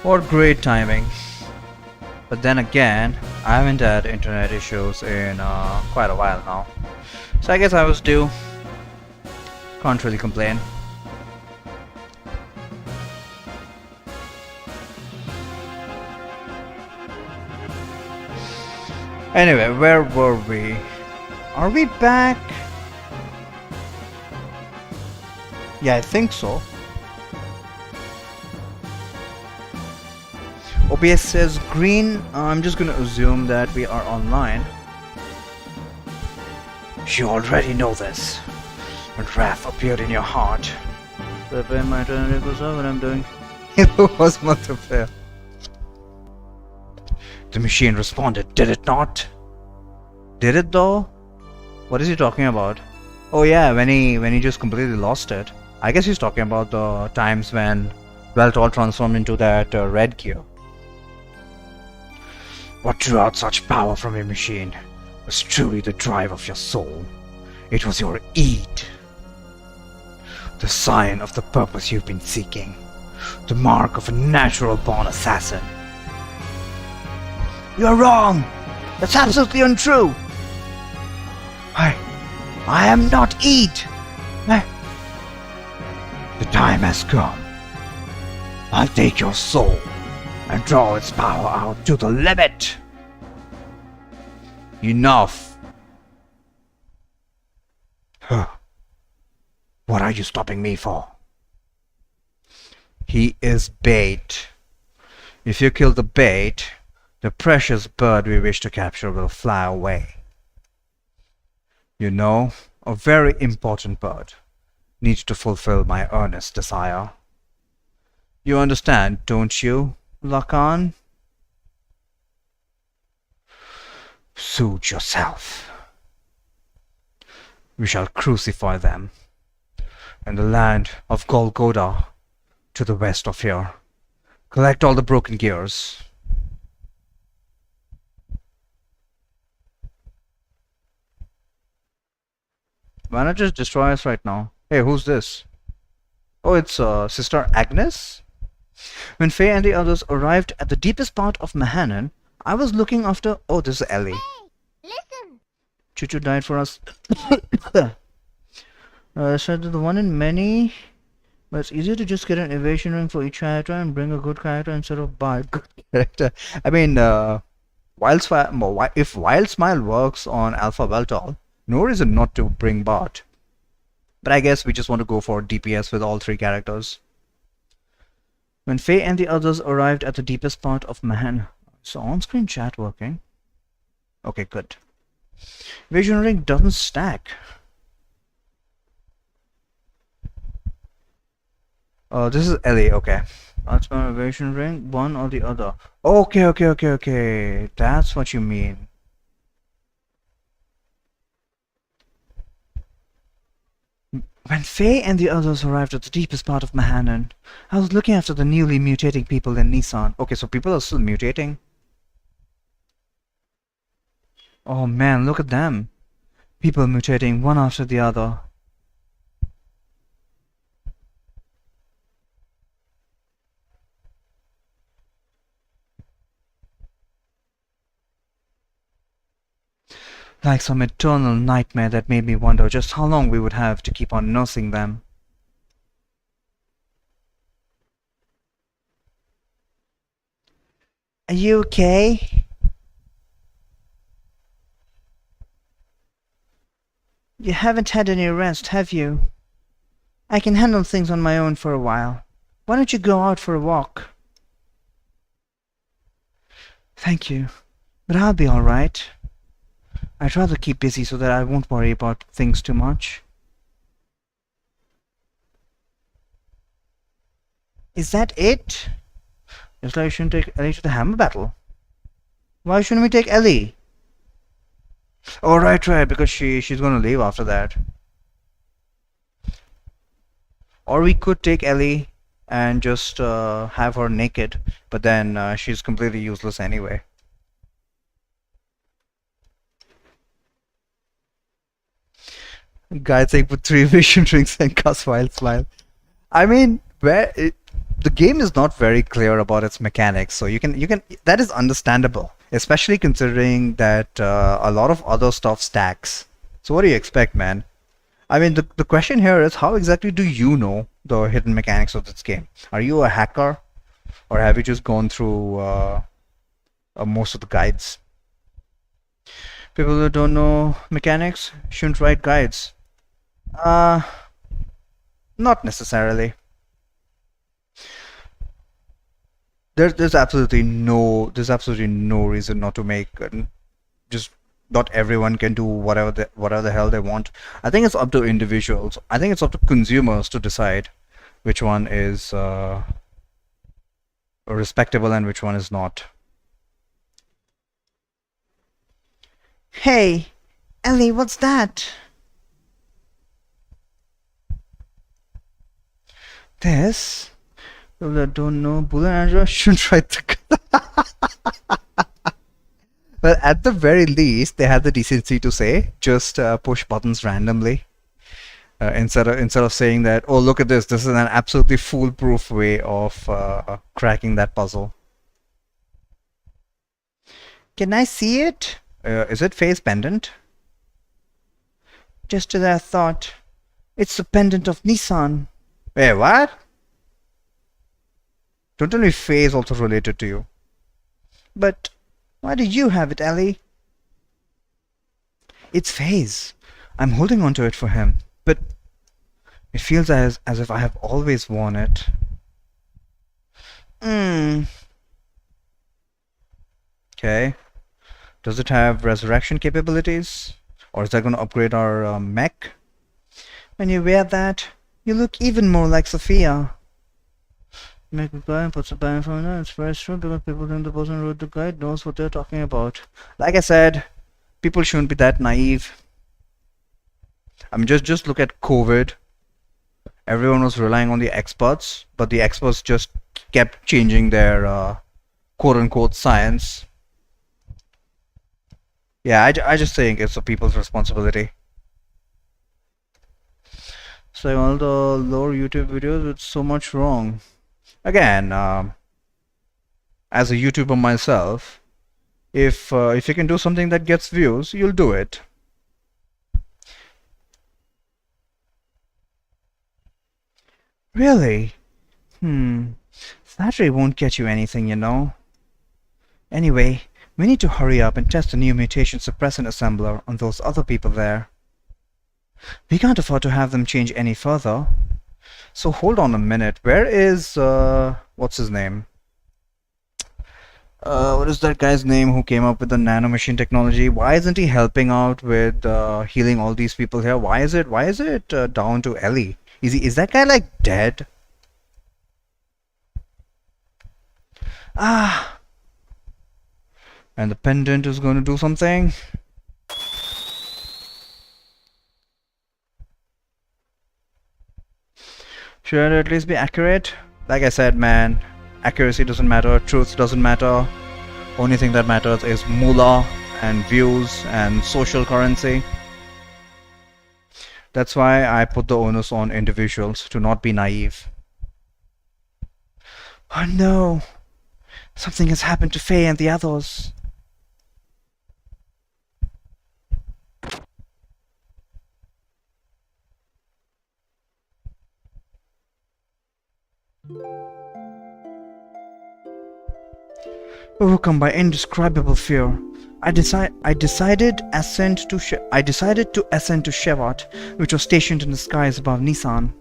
What great timing. But then again, I haven't had internet issues in quite a while now. So I guess I was due. Can't really complain. Anyway, where were we? Are we back? Yeah, I think so. OBS says green. I'm just gonna assume that we are online. You already know this. When wrath appeared in your heart. Prepare my turn to what I'm doing. It was multiplayer. The machine responded, did it not? Did it though? What is he talking about? Oh yeah, when he just completely lost it. I guess he's talking about the times when Beltol transformed into that red gear. What drew out such power from your machine was truly the drive of your soul. It was your id. The sign of the purpose you've been seeking. The mark of a natural-born assassin. You're wrong! That's absolutely untrue! I am not id! The time has come. I'll take your soul and draw its power out to the limit! Enough! Huh. What are you stopping me for? He is bait. If you kill the bait, the precious bird we wish to capture will fly away. You know, a very important bird needs to fulfill my earnest desire. You understand, don't you, Lacan? Suit yourself. We shall crucify them in the land of Golgotha to the west of here. Collect all the broken gears. Why not just destroy us right now? Hey, who's this? Oh, it's Sister Agnes? When Faye and the others arrived at the deepest part of Mahanan, I was looking after... Oh, this is Ellie. Hey, listen! Chuchu died for us. So the one in many... But it's easier to just get an evasion ring for each character and bring a good character instead of bad good character. I mean, if Wild Smile works on Alpha Beltol, no reason not to bring Bart. But I guess we just want to go for DPS with all three characters. When Faye and the others arrived at the deepest part of Mahan, so on-screen chat working. Okay, good. Vision ring doesn't stack. This is Ellie, okay. That's my vision ring, one or the other. Okay. That's what you mean. When Faye and the others arrived at the deepest part of Mahanan, I was looking after the newly mutating people in Nissan. Okay, so people are still mutating. Oh man, look at them. People mutating one after the other. Like some eternal nightmare that made me wonder just how long we would have to keep on nursing them. Are you okay? You haven't had any rest, have you? I can handle things on my own for a while. Why don't you go out for a walk? Thank you, but I'll be all right. I'd rather keep busy so that I won't worry about things too much. Is that it? Just like I shouldn't take Ellie to the hammer battle. Why shouldn't we take Ellie? Oh, right, because she's gonna leave after that. Or we could take Ellie and just have her naked, but then she's completely useless anyway. Guy saying put 3 vision rings and cast Wild Smile. I mean, the game is not very clear about its mechanics, so you can that is understandable, especially considering that a lot of other stuff stacks. So what do you expect, man? I mean, the question here is how exactly do you know the hidden mechanics of this game? Are you a hacker, or have you just gone through most of the guides? People who don't know mechanics shouldn't write guides. Uh, Not necessarily. There's absolutely no reason not to make just not everyone can do whatever the hell they want. I think it's up to individuals. I think it's up to consumers to decide which one is respectable and which one is not. Hey, Ellie, what's that? This? People that don't know, Bull and Andrew shouldn't write the. Well, at the very least, they had the decency to say just push buttons randomly instead of saying that, oh, look at this. This is an absolutely foolproof way of cracking that puzzle. Can I see it? Is it phase pendant? Just as I thought. It's the pendant of Nissan. Wait, what? Don't tell me Faye is also related to you. But why do you have it, Ellie? It's Faye's. I'm holding on to it for him, but it feels as if I have always worn it. Okay. Does it have resurrection capabilities? Or is that going to upgrade our mech? When you wear that, you look even more like Sophia. Make a guy and puts a band from it. It's very true because people think the person who wrote the guide knows what they're talking about. Like I said, people shouldn't be that naive. I mean, just look at COVID. Everyone was relying on the experts, but the experts just kept changing their quote-unquote science. Yeah, I just think it's the people's responsibility. It's like all the lower YouTube videos with so much wrong. Again, as a YouTuber myself, if you can do something that gets views, you'll do it. Really? Flattery won't get you anything, you know. Anyway, we need to hurry up and test the new mutation suppressant assembler on those other people there. We can't afford to have them change any further. So hold on a minute. Where is what's his name? What is that guy's name who came up with the nanomachine technology? Why isn't he helping out with healing all these people here? Why is it down to Ellie? Is that guy like dead? Ah. And the pendant is going to do something. Should it at least be accurate? Like I said, man, accuracy doesn't matter, truth doesn't matter. Only thing that matters is moolah and views and social currency. That's why I put the onus on individuals to not be naive. Oh no! Something has happened to Faye and the others. Overcome by indescribable fear, I decided to ascend to Shevat, which was stationed in the skies above Nissan.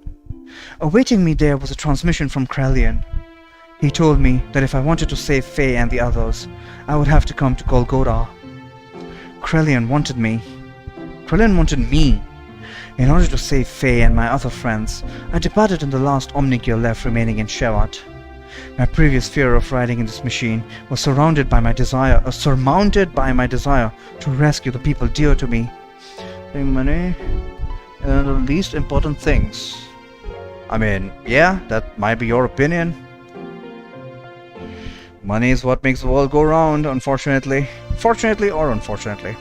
Awaiting me there was a transmission from Krelian. He told me that if I wanted to save Faye and the others, I would have to come to Golgotha. Krelian wanted me. Krelian wanted me. In order to save Faye and my other friends, I departed in the last Omnigear left remaining in Shevat. My previous fear of riding in this machine was surmounted by my desire to rescue the people dear to me. Saving money are the least important things. I mean, yeah, that might be your opinion. Money is what makes the world go round, unfortunately. Fortunately or unfortunately.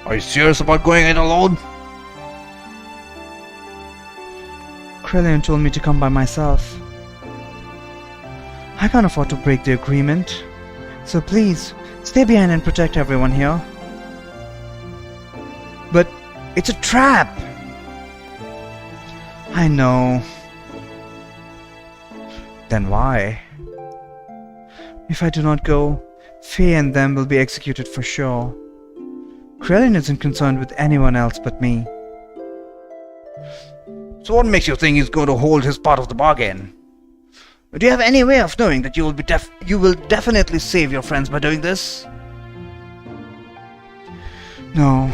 Are you serious about going in alone? Krillin told me to come by myself. I can't afford to break the agreement. So please, stay behind and protect everyone here. But it's a trap! I know. Then why? If I do not go, Faye and them will be executed for sure. Krillin isn't concerned with anyone else but me. So what makes you think he's going to hold his part of the bargain? Do you have any way of knowing that you will definitely save your friends by doing this? No.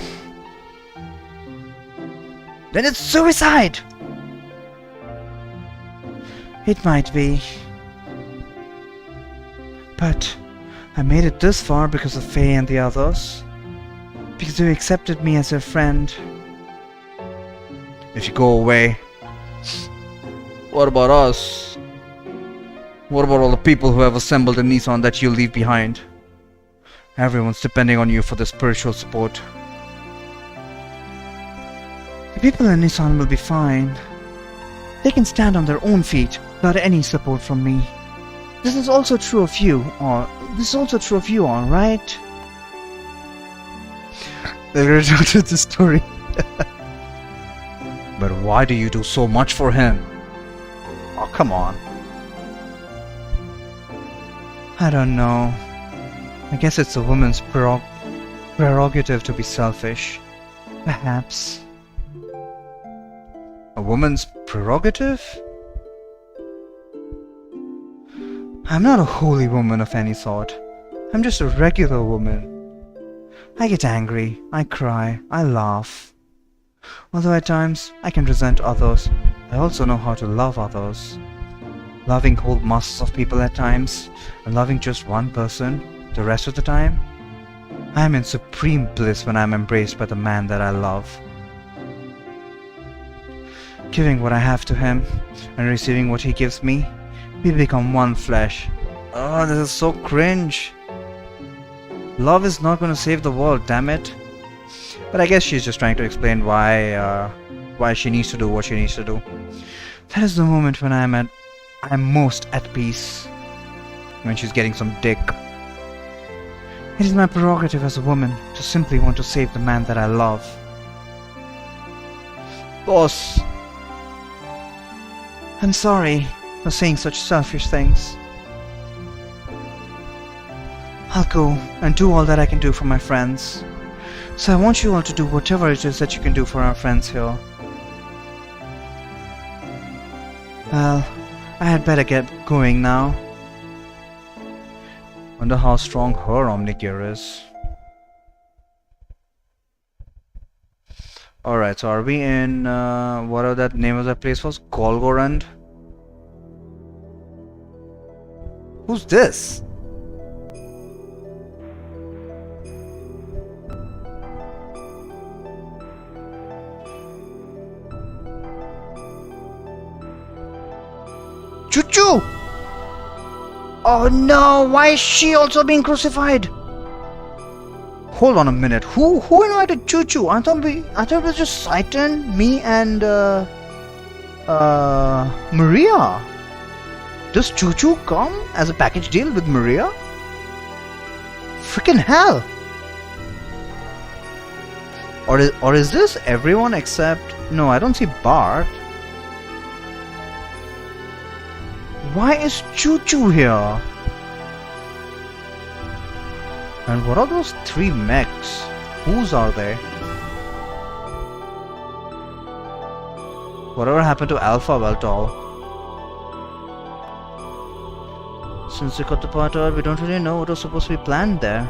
Then it's suicide! It might be. But I made it this far because of Faye and the others. Because you accepted me as your friend. If you go away, what about us? What about all the people who have assembled a Nissan that you'll leave behind? Everyone's depending on you for their spiritual support. The people in Nissan will be fine. They can stand on their own feet without any support from me. This is also true of you, alright? They retorted the story. But why do you do so much for him? Oh, come on. I don't know. I guess it's a woman's prerogative to be selfish. Perhaps. A woman's prerogative? I'm not a holy woman of any sort. I'm just a regular woman. I get angry, I cry, I laugh. Although at times I can resent others, I also know how to love others. Loving whole masses of people at times, and loving just one person the rest of the time. I am in supreme bliss when I am embraced by the man that I love. Giving what I have to him, and receiving what he gives me, we become one flesh. Oh, this is so cringe. Love is not going to save the world, damn it. But I guess she's just trying to explain why she needs to do what she needs to do. That is the moment when I'm most at peace. When she's getting some dick. It is my prerogative as a woman to simply want to save the man that I love. Boss, I'm sorry for saying such selfish things. I'll go and do all that I can do for my friends. So I want you all to do whatever it is that you can do for our friends here. Well, I had better get going now. Wonder how strong her Omnigear is. Alright, so are we in, whatever that name of that place was? Golgorand? Who's this? Choo-choo! Oh no, why is she also being crucified? Hold on a minute, who invited Choo-choo? I thought it was just Saitan, me and Maria. Does Choo-choo come as a package deal with Maria? Freaking hell! Or is this everyone except... No, I don't see Bart. Why is Choo-choo here? And what are those three mechs? Whose are they? Whatever happened to Alpha Veltol? Since we got the part out, we don't really know what was supposed to be planned there.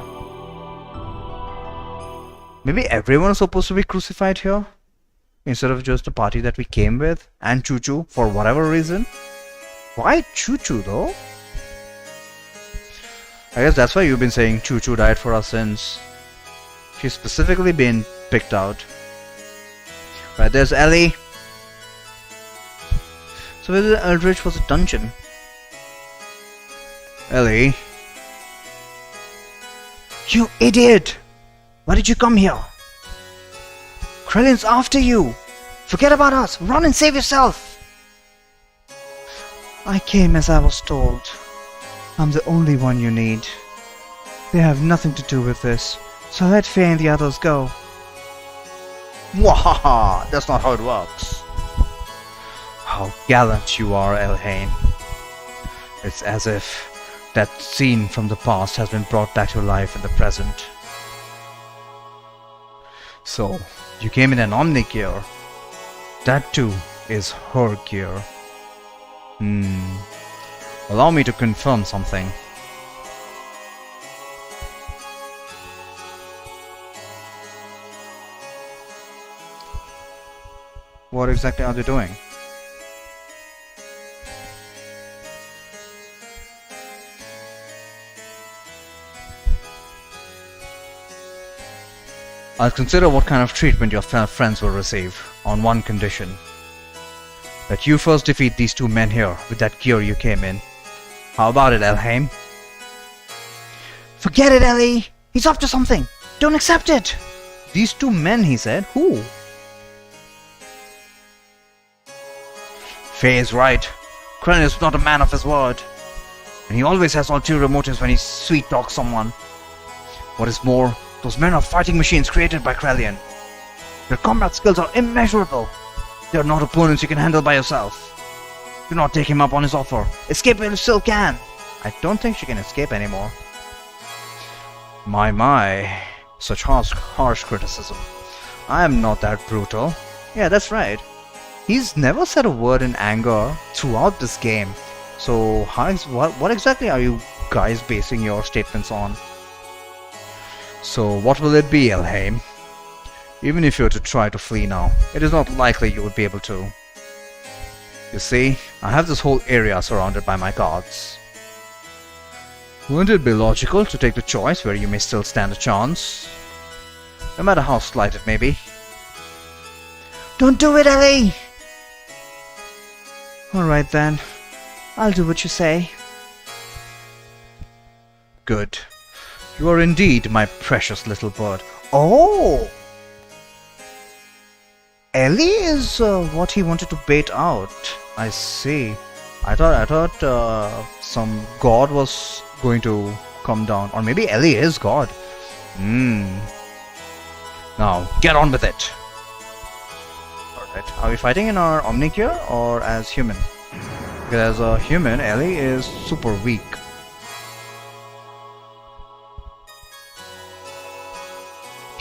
Maybe everyone is supposed to be crucified here? Instead of just the party that we came with? And Choo-choo, for whatever reason? Why Choo-choo though? I guess that's why you've been saying Choo-choo died for our sins. She's specifically been picked out. Right, there's Ellie. So whether the Eldritch was a dungeon. Ellie. You idiot! Why did you come here? Krellin's after you! Forget about us! Run and save yourself! I came as I was told. I'm the only one you need. They have nothing to do with this, so let Faye and the others go. Wahaha! That's not how it works. How gallant you are, Elhain. It's as if that scene from the past has been brought back to life in the present. So, you came in an Omni gear. That too is her gear. Allow me to confirm something. What exactly are they doing? I'll consider what kind of treatment your friends will receive, on one condition. That you first defeat these two men here with that gear you came in. How about it, Elhain? Forget it, Ellie! He's up to something! Don't accept it! These two men, he said. Who? Faye is right. Krellin is not a man of his word. And he always has ulterior motives when he sweet-talks someone. What is more, those men are fighting machines created by Krellin. Their combat skills are immeasurable. They are not opponents you can handle by yourself. Do not take him up on his offer. Escape while you still can. I don't think she can escape anymore. My. Such harsh criticism. I am not that brutal. Yeah, that's right. He's never said a word in anger throughout this game. So, what exactly are you guys basing your statements on? So, what will it be, Elhain? Even if you were to try to flee now, it is not likely you would be able to. You see, I have this whole area surrounded by my guards. Wouldn't it be logical to take the choice where you may still stand a chance? No matter how slight it may be. Don't do it, Ellie! Alright then. I'll do what you say. Good. You are indeed my precious little bird. Oh! Ellie is what he wanted to bait out. I see. I thought some god was going to come down. Or maybe Ellie is god. Now, get on with it. Alright, are we fighting in our Omni gear or as human? Because as a human, Ellie is super weak.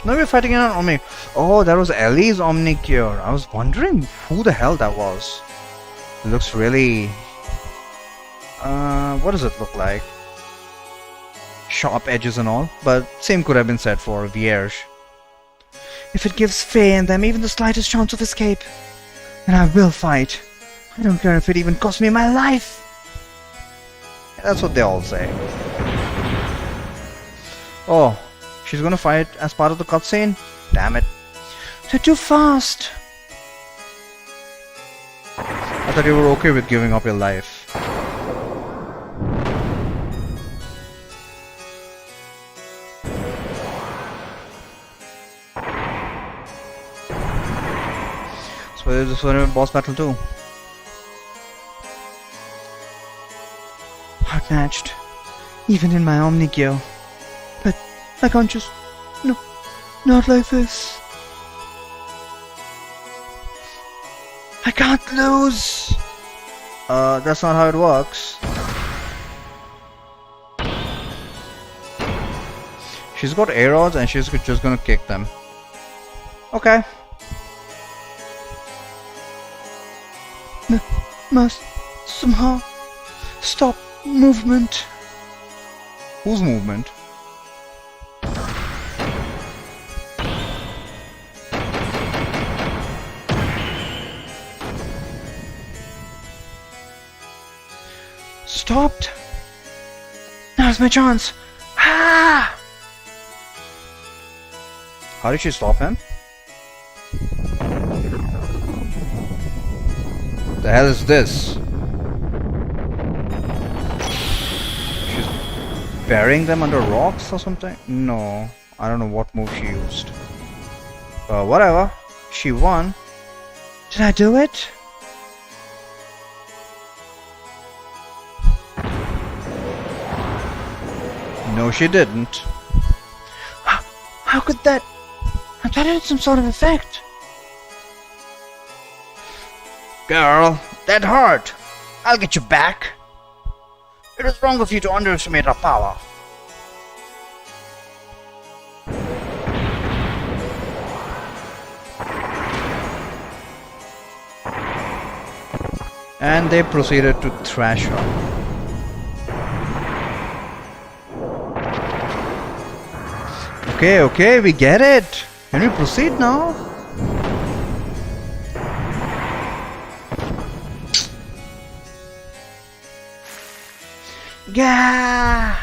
No, we're fighting in an Omni. Oh, that was Ellie's Omni gear. I was wondering who the hell that was. It looks really... what does it look like? Sharp edges and all. But same could have been said for Vierge. If it gives Faye and them even the slightest chance of escape, then I will fight. I don't care if it even costs me my life. That's what they all say. Oh. She's gonna fight as part of the cutscene? Damn it. They're too fast. I thought you were okay with giving up your life. So this was a boss battle too. Outmatched. Even in my Omni gear. I can't just... No, not like this. I can't lose! That's not how it works. She's got air rods and she's just gonna kick them. Okay. Must somehow stop movement. Whose movement? Stopped. Now's my chance. Ah! How did she stop him? The hell is this? She's burying them under rocks or something? No, I don't know what move she used. Whatever. She won. Did I do it? No, she didn't. How could that? I thought it had some sort of effect. Girl, that hurt. I'll get you back. It was wrong of you to underestimate our power. And they proceeded to thrash her. Okay, we get it. Can we proceed now? Yeah.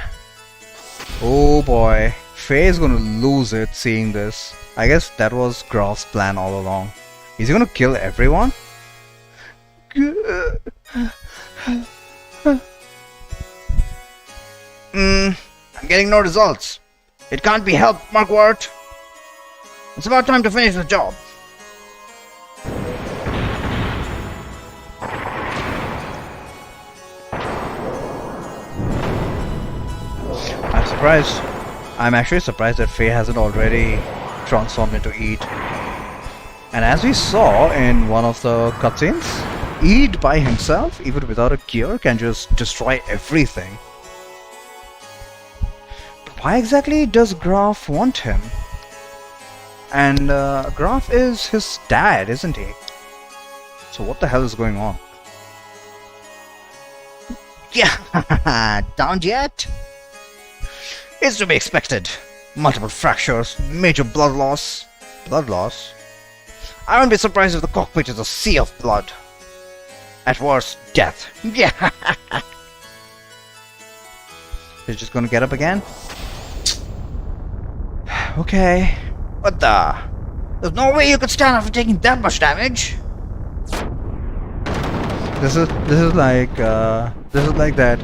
Oh boy, Faye is gonna lose it seeing this. I guess that was Graf's plan all along. Is he gonna kill everyone? I'm getting no results. It can't be helped, Markwart. It's about time to finish the job. I'm surprised. I'm actually surprised that Faye hasn't already transformed into Eid. And as we saw in one of the cutscenes, Eid by himself, even without a gear, can just destroy everything. But why exactly does Graf want him? And Graf is his dad, isn't he? So what the hell is going on? Yeah, down yet? It's to be expected. Multiple fractures, major blood loss. Blood loss? I won't be surprised if the cockpit is a sea of blood. At worst, death. Yeah. He's just gonna get up again? Okay. What the? There's no way you could stand after taking that much damage. This is like that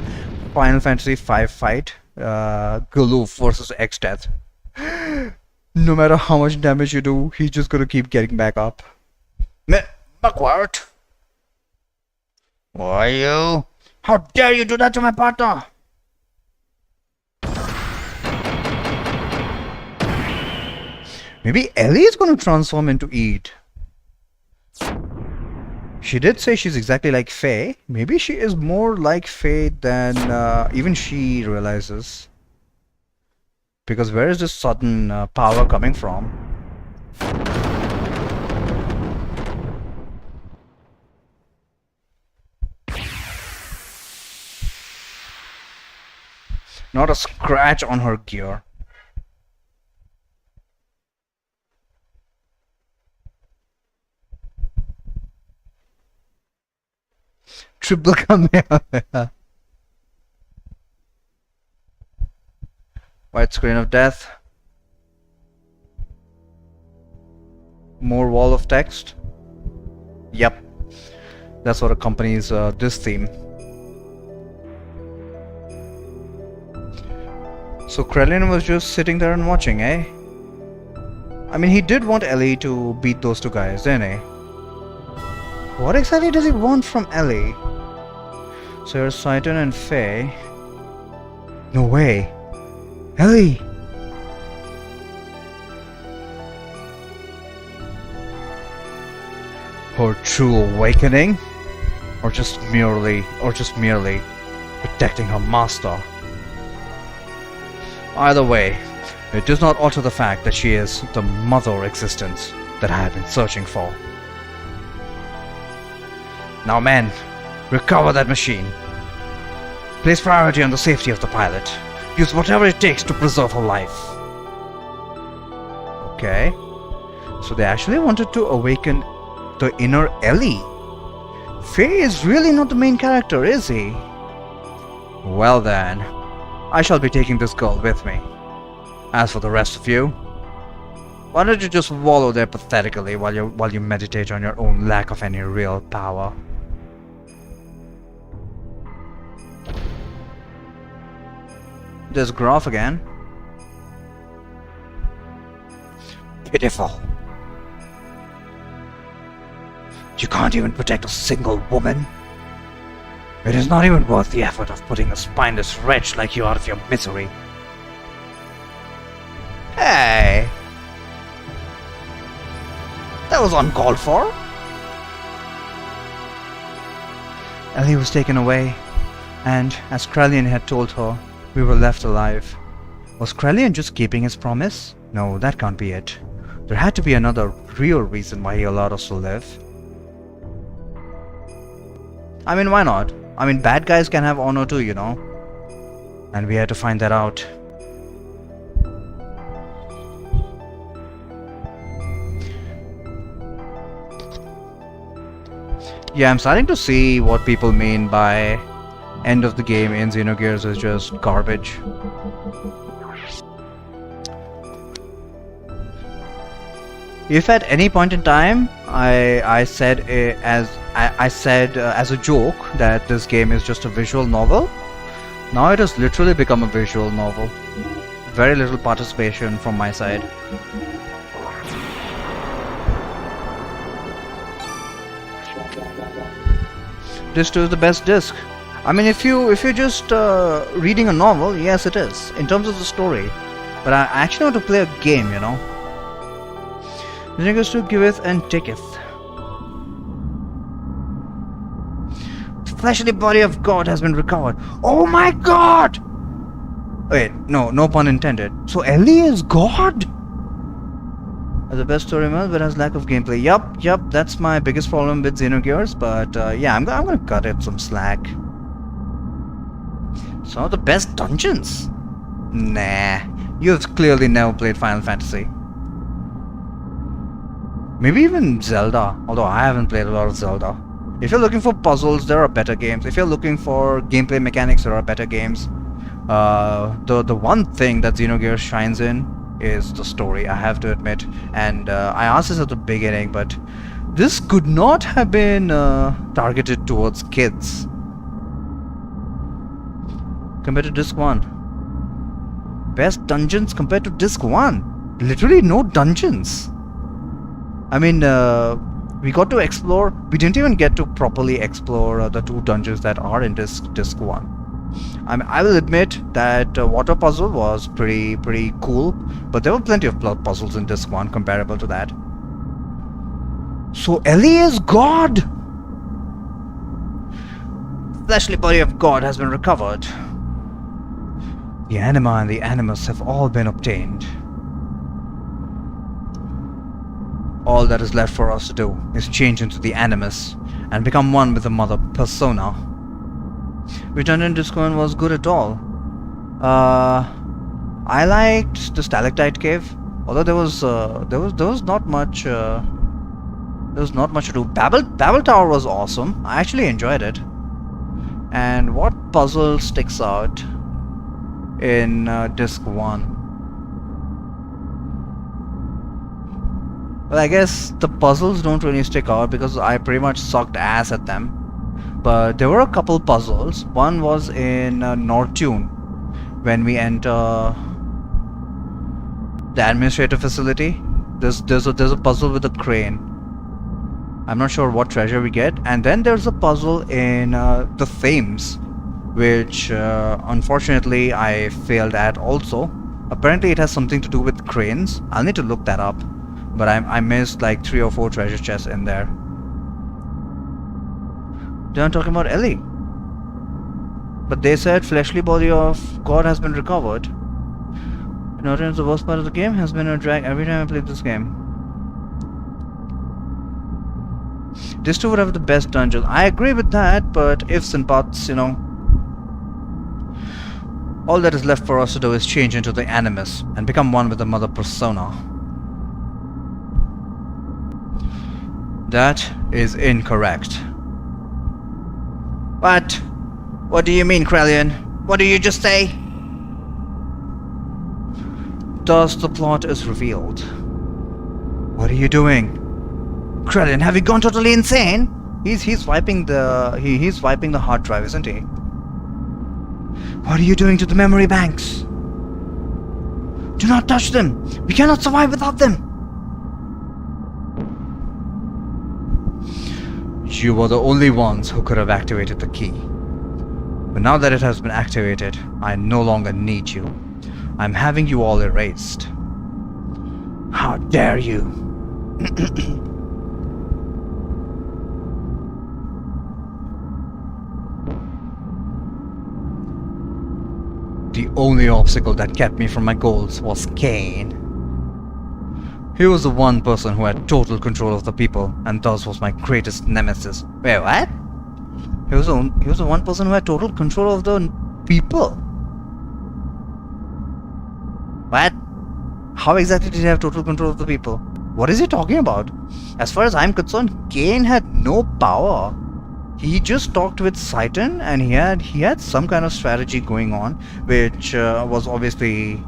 Final Fantasy V fight, Guluf versus X-Death. No matter how much damage you do, he's just gonna keep getting back up. Markwart? Why you? How dare you do that to my partner? Maybe Ellie is gonna transform into Eid. She did say she's exactly like Faye. Maybe she is more like Faye than even she realizes. Because where is this sudden power coming from? Not a scratch on her gear. Triple Kamehameha. White screen of death. More wall of text. Yep. That's what accompanies this theme. So Krellin was just sitting there and watching, eh? I mean, he did want Ellie to beat those two guys, didn't he? What exactly does he want from Ellie? So here's Saiten and Faye. No way. Ellie! Her true awakening? Or just merely protecting her master? Either way, it does not alter the fact that she is the mother existence that I have been searching for. Now men, recover that machine. Place priority on the safety of the pilot. Use whatever it takes to preserve her life. Okay. So they actually wanted to awaken the inner Ellie. Faye is really not the main character, is he? Well then, I shall be taking this girl with me. As for the rest of you, why don't you just wallow there pathetically while you meditate on your own lack of any real power? There's Graf again. Pitiful. You can't even protect a single woman. It is not even worth the effort of putting a spineless wretch like you out of your misery. Hey! That was uncalled for. Ellie was taken away, and as Krelian had told her, we were left alive. Was Krelian just keeping his promise? No, that can't be it. There had to be another real reason why he allowed us to live. I mean, why not? I mean, bad guys can have honor too, you know. And we had to find that out. Yeah, I'm starting to see what people mean by end of the game in Xenogears is just garbage. If at any point in time I said as a joke that this game is just a visual novel, now it has literally become a visual novel. Very little participation from my side. Disc 2 is the best disc. I mean, if you're just reading a novel, yes, it is in terms of the story. But I actually want to play a game, you know. Xenogears 2 giveth and taketh. The fleshly body of God has been recovered. Oh my God! Wait, no pun intended. So Ellie is God? The best story mode, but has lack of gameplay. Yup, that's my biggest problem with Xenogears. But yeah, I'm gonna cut it some slack. Some of the best dungeons? Nah, you've clearly never played Final Fantasy. Maybe even Zelda, although I haven't played a lot of Zelda. If you're looking for puzzles, there are better games. If you're looking for gameplay mechanics, there are better games. The one thing that Xenogears shines in is the story, I have to admit. And I asked this at the beginning, but this could not have been targeted towards kids. Compared to Disc 1. Best dungeons compared to Disc 1. Literally no dungeons. I mean, we got to explore. We didn't even get to properly explore the 2 dungeons that are in Disc 1. I will admit that water puzzle was pretty cool, but there were plenty of puzzles in Disc 1 comparable to that. So Ellie is God! Fleshly body of God has been recovered. The anima and the animus have all been obtained. All that is left for us to do is change into the animus and become one with the mother persona. Return in Disc 1 was good at all. I liked the stalactite cave, although there was not much to do. Babel Tower was awesome. I actually enjoyed it. And what puzzle sticks out in Disc 1? Well, I guess the puzzles don't really stick out because I pretty much sucked ass at them. But there were a couple puzzles. One was in Nortune, when we enter the administrative facility. There's a puzzle with a crane. I'm not sure what treasure we get. And then there's a puzzle in the Thames, which unfortunately I failed at also. Apparently it has something to do with cranes. I'll need to look that up. But I missed like 3 or 4 treasure chests in there. Then I'm talking about Ellie. But they said fleshly body of God has been recovered. Not the worst part of the game has been a drag every time I played this game. This 2 would have the best dungeon. I agree with that, but ifs and buts, you know. All that is left for us to do is change into the animus and become one with the mother persona. That is incorrect. What? What do you mean, Krelian? What did you just say? Thus the plot is revealed. What are you doing? Krelian, have you gone totally insane? He's wiping the hard drive, isn't he? What are you doing to the memory banks? Do not touch them! We cannot survive without them! You were the only ones who could have activated the key. But now that it has been activated, I no longer need you. I'm having you all erased. How dare you! The only obstacle that kept me from my goals was Cain. He was the one person who had total control of the people, and thus was my greatest nemesis. Wait, what? He was the one person who had total control of the people? What? How exactly did he have total control of the people? What is he talking about? As far as I'm concerned, Cain had no power. He just talked with Satan, and he had some kind of strategy going on, which was obviously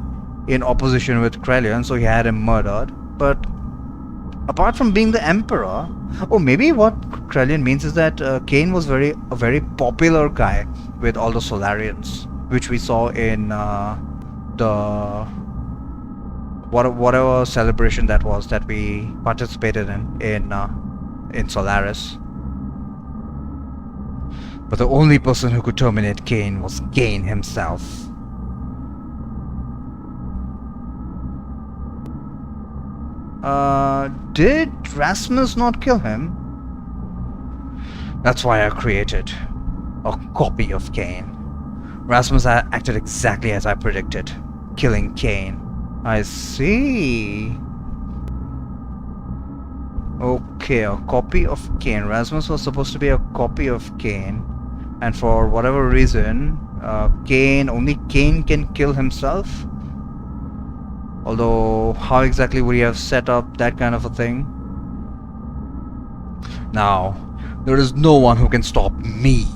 in opposition with Krelian, so he had him murdered. But apart from being the emperor, or maybe what Krelian means is that Cain was a very popular guy with all the Solarians, which we saw in the whatever celebration that was that we participated in Solaris. But the only person who could terminate Cain was Cain himself. Did Rasmus not kill him? That's why I created a copy of Cain. Rasmus acted exactly as I predicted, killing Cain. I see. Okay, a copy of Cain. Rasmus was supposed to be a copy of Cain. And for whatever reason, only Cain can kill himself. Although, how exactly would he have set up that kind of a thing? Now, there is no one who can stop me.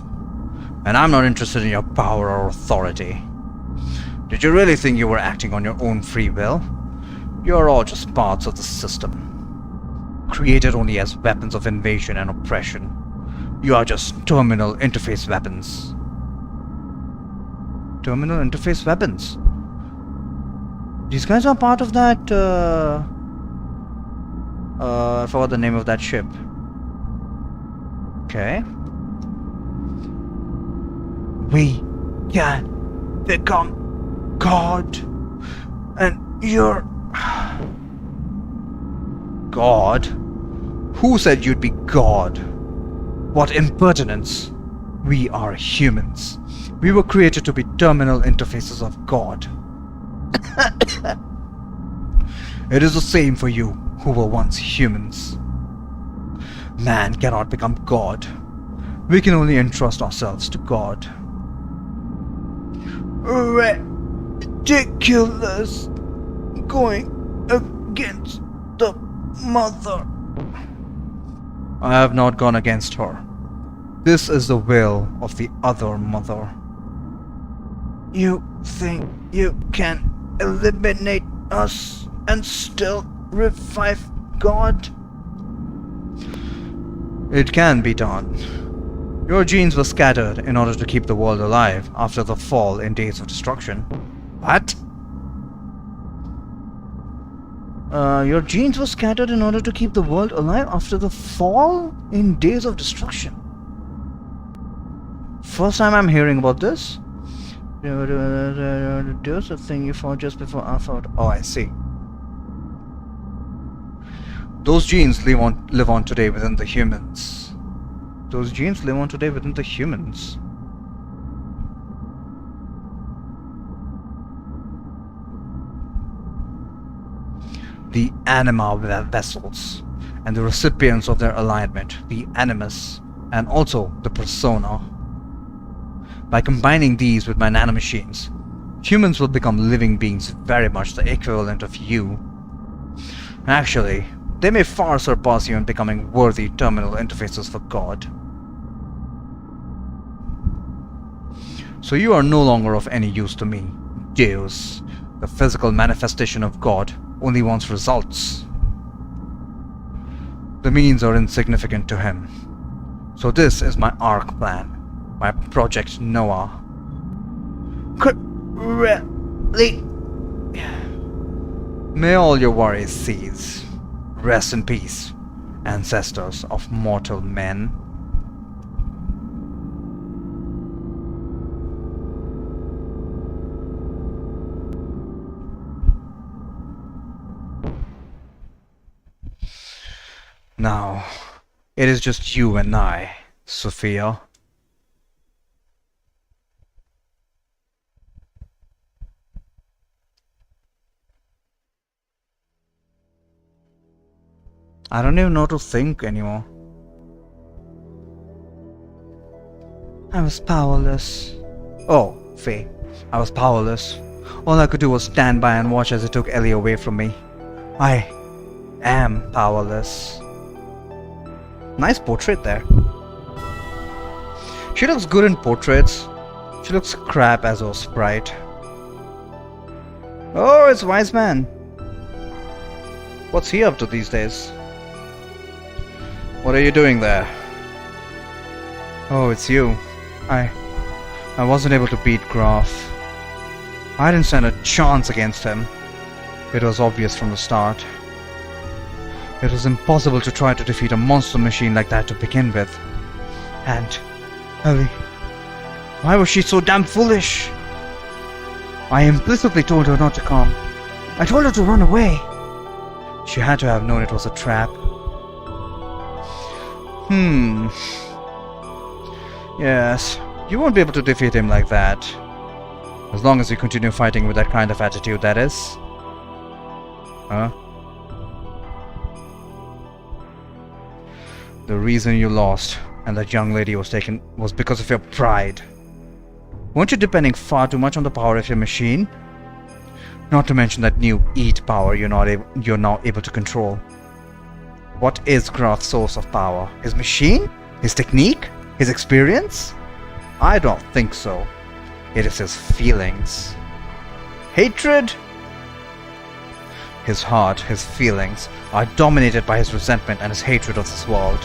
And I'm not interested in your power or authority. Did you really think you were acting on your own free will? You're all just parts of the system, created only as weapons of invasion and oppression. You are just terminal interface weapons. Terminal interface weapons? These guys are part of that, I forgot the name of that ship. Okay. We can become God. And you're... God? Who said you'd be God? What impertinence! We are humans. We were created to be terminal interfaces of God. It is the same for you, who were once humans. Man cannot become God. We can only entrust ourselves to God. Ridiculous! Going against the mother. I have not gone against her. This is the will of the other mother. You think you can eliminate us and still revive God? It can be done. Your genes were scattered in order to keep the world alive after the fall in Days of Destruction. What? Your genes were scattered in order to keep the world alive after the fall in Days of Destruction. First time I'm hearing about this. Deus, the thing you fought just before I fought. Oh, I see. Those genes live on today within the humans. Those genes live on today within the humans. The anima vessels, and the recipients of their alignment, the animus, and also the persona. By combining these with my nanomachines, humans will become living beings very much the equivalent of you. Actually, they may far surpass you in becoming worthy terminal interfaces for God. So you are no longer of any use to me. Deus, the physical manifestation of God, only wants results. The means are insignificant to him. So this is my ARC plan, my Project Noah. Really? May all your worries cease. Rest in peace, ancestors of mortal men. Now, it is just you and I, Sophia. I don't even know how to think anymore. I was powerless. Oh, Faye. I was powerless. All I could do was stand by and watch as it took Ellie away from me. I am powerless. Nice portrait there. She looks good in portraits. She looks crap as a sprite. Oh, it's Wise Man. What's he up to these days? What are you doing there? Oh, it's you. I wasn't able to beat Graf. I didn't stand a chance against him. It was obvious from the start. It was impossible to try to defeat a monster machine like that to begin with. And Ellie, why was she so damn foolish? I implicitly told her not to come. I told her to run away. She had to have known it was a trap. Yes, you won't be able to defeat him like that. As long as you continue fighting with that kind of attitude, that is. Huh? The reason you lost and that young lady was taken was because of your pride. Weren't you depending far too much on the power of your machine? Not to mention that new EAT power you're now able to control. What is Graf's source of power? His machine? His technique? His experience? I don't think so. It is his feelings. Hatred? His heart, his feelings, are dominated by his resentment and his hatred of this world.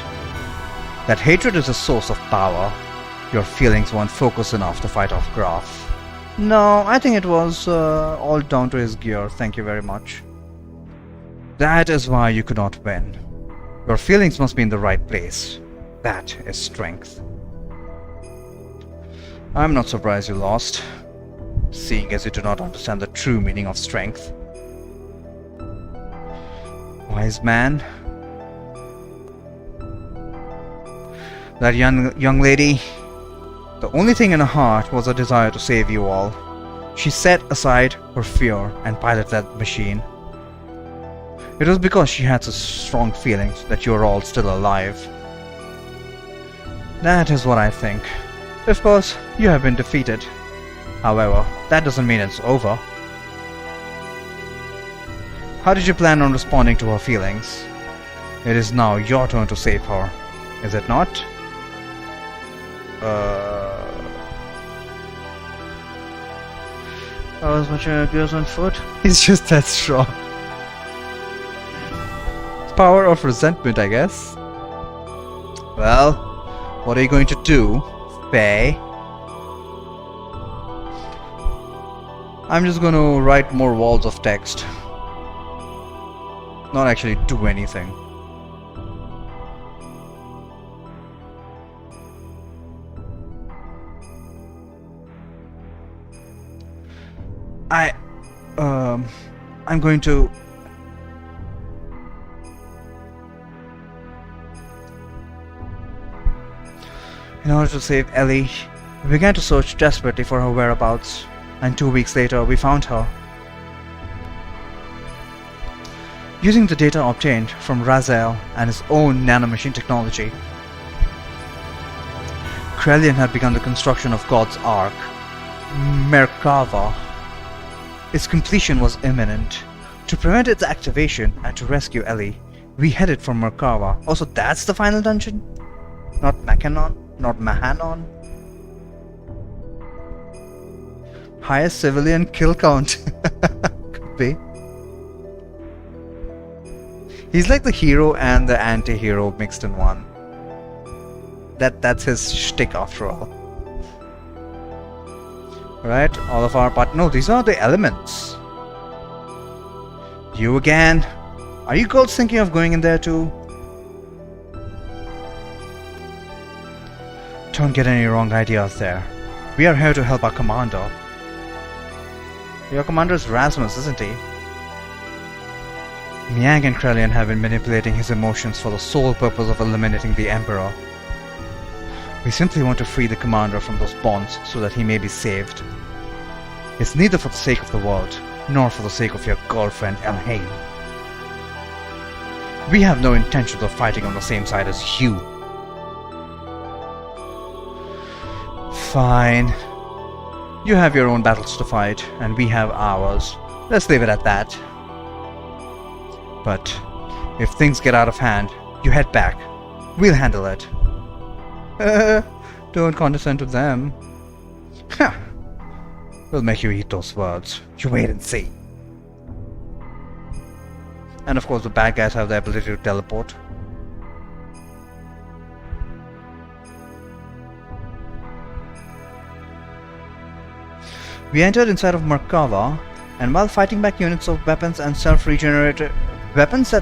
That hatred is a source of power. Your feelings weren't focused enough to fight off Graf. No, I think it was all down to his gear, thank you very much. That is why you could not win. Your feelings must be in the right place. That is strength. I'm not surprised you lost, seeing as you do not understand the true meaning of strength. Wise man. That young lady, the only thing in her heart was a desire to save you all. She set aside her fear and piloted that machine. It was because she had such strong feelings that you are all still alive. That is what I think. Of course, you have been defeated. However, that doesn't mean it's over. How did you plan on responding to her feelings? It is now your turn to save her, is it not? I was watching Xenogears on foot. He's just that strong. Power of resentment, I guess. Well, what are you going to do, Faye? I'm just going to write more walls of text. Not actually do anything. I'm going to... In order to save Ellie, we began to search desperately for her whereabouts, and 2 weeks later we found her. Using the data obtained from Raziel and his own nanomachine technology, Krelian had begun the construction of God's Ark, Merkava. Its completion was imminent. To prevent its activation and to rescue Ellie, we headed for Merkava. Also, that's the final dungeon? Not Machanon? Not Mahanon? Highest civilian kill count. Could be. He's like the hero and the anti-hero mixed in one. That's his shtick after all. Right, all of our no, these are the elements. You again? Are you girls thinking of going in there too? Don't get any wrong ideas there. We are here to help our commander. Your commander is Rasmus, isn't he? Miang and Krelian have been manipulating his emotions for the sole purpose of eliminating the Emperor. We simply want to free the commander from those bonds so that he may be saved. It's neither for the sake of the world, nor for the sake of your girlfriend Elhain. We have no intention of fighting on the same side as you. Fine. You have your own battles to fight, and we have ours. Let's leave it at that. But if things get out of hand, you head back. We'll handle it. Don't condescend to them. We'll make you eat those words. You wait and see. And of course the bad guys have the ability to teleport. We entered inside of Merkava, and while fighting back units of weapons that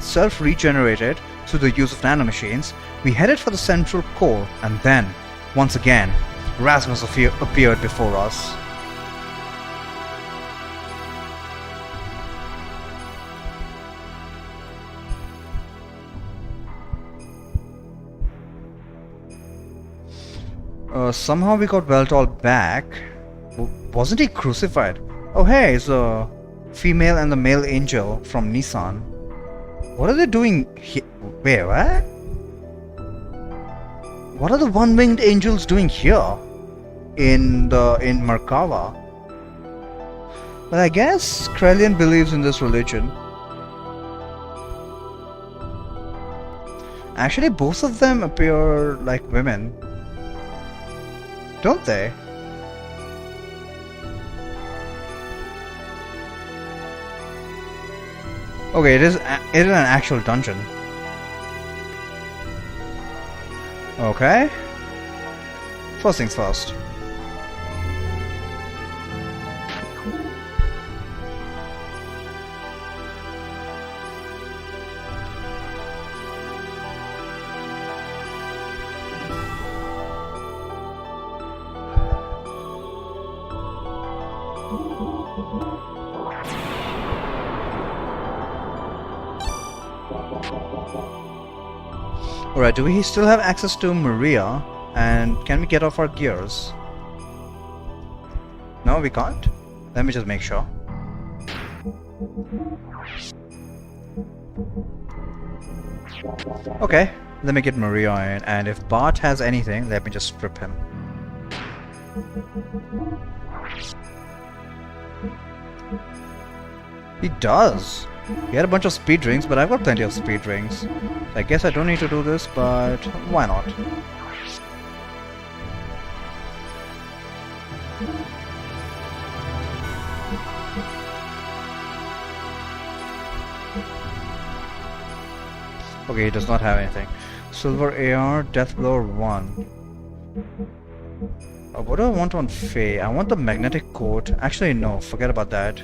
self-regenerated through the use of nanomachines, we headed for the central core, and then, once again, Rasmus appeared before us. Somehow we got Veltol back. Wasn't he crucified? Oh hey, it's the female and the male angel from Nissan. What are they doing here? Wait, what? What are the one-winged angels doing here? In Merkava? But I guess Krelian believes in this religion. Actually, both of them appear like women. Don't they? Okay, it is an actual dungeon. Okay. First things first. Alright, do we still have access to Maria? And can we get off our gears? No, we can't? Let me just make sure. Okay, let me get Maria in, and if Bart has anything, let me just strip him. He does! He had a bunch of speed rings, but I've got plenty of speed rings. So I guess I don't need to do this, but why not? Okay, he does not have anything. Silver AR, Deathblower 1. What do I want on Faye? I want the magnetic coat. Actually, no, forget about that.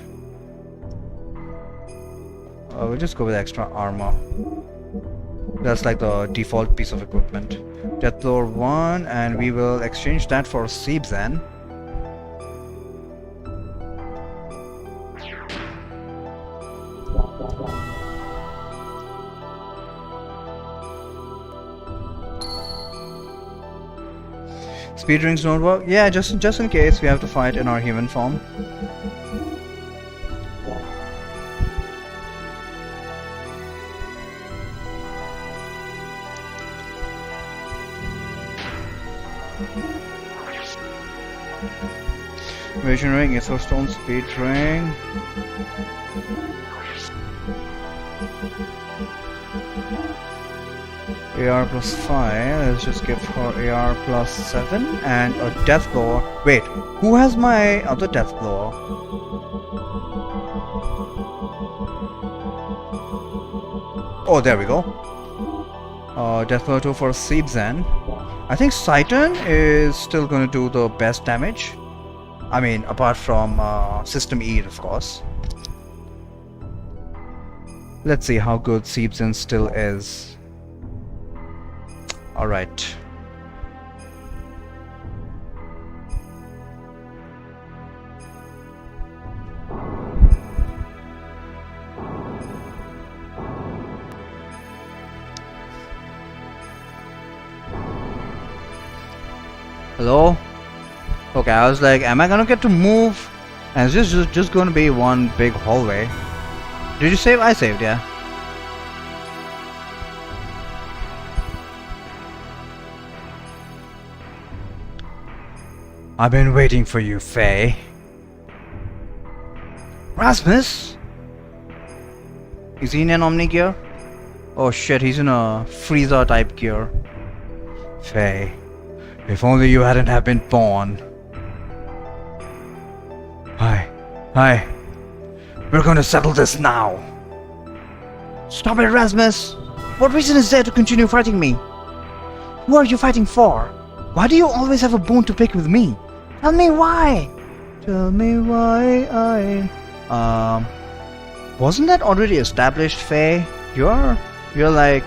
We'll just go with extra armor. That's like the default piece of equipment. Deathblower 1, and we will exchange that for Seebzen. Speed rings don't work? Yeah, just in case we have to fight in our human form. Vision ring, Aether Stone, speed ring. AR plus 5, let's just give her AR plus 7 and a death blower. Wait, who has my other death blower? Oh, there we go. Death blower 2 for Seebzen. I think Citan is still going to do the best damage. I mean, apart from System E, of course. Let's see how good Seebzen still is. Alright. Hello? Okay, I was like, am I gonna get to move? And it's just gonna be one big hallway. Did you save? I saved, yeah. I've been waiting for you, Faye. Rasmus? Is he in an Omni gear? Oh shit, he's in a Frieza type gear. Faye, if only you hadn't have been born. Hi. We're gonna settle this now. Stop it, Rasmus! What reason is there to continue fighting me? Who are you fighting for? Why do you always have a bone to pick with me? Tell me why! Tell me why wasn't that already established, Faye? You're like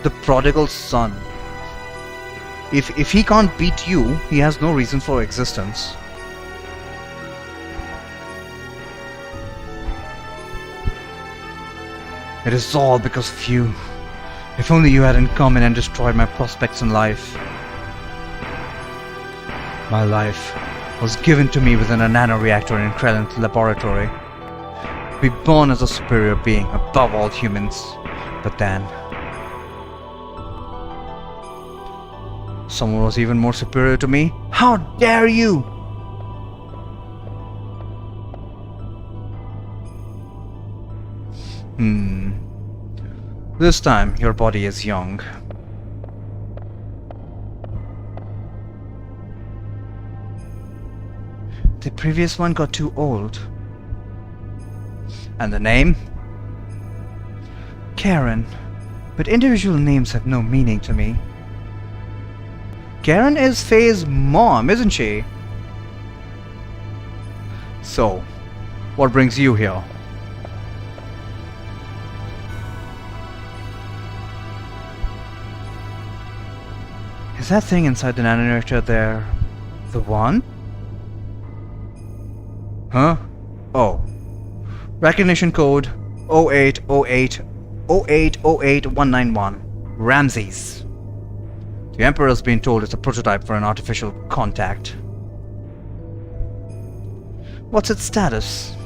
the prodigal son. If he can't beat you, he has no reason for existence. It is all because of you. If only you hadn't come in and destroyed my prospects in life. My life was given to me within a nanoreactor in Krellin's laboratory. Be born as a superior being above all humans. But then someone was even more superior to me? How dare you! This time, your body is young. The previous one got too old. And the name? Karen. But individual names have no meaning to me. Karen is Faye's mom, isn't she? So, what brings you here? Is that thing inside the nanoreactor there the one? Huh? Oh. Recognition code 0808-0808191. Ramses. The Emperor's been told it's a prototype for an artificial contact. What's its status?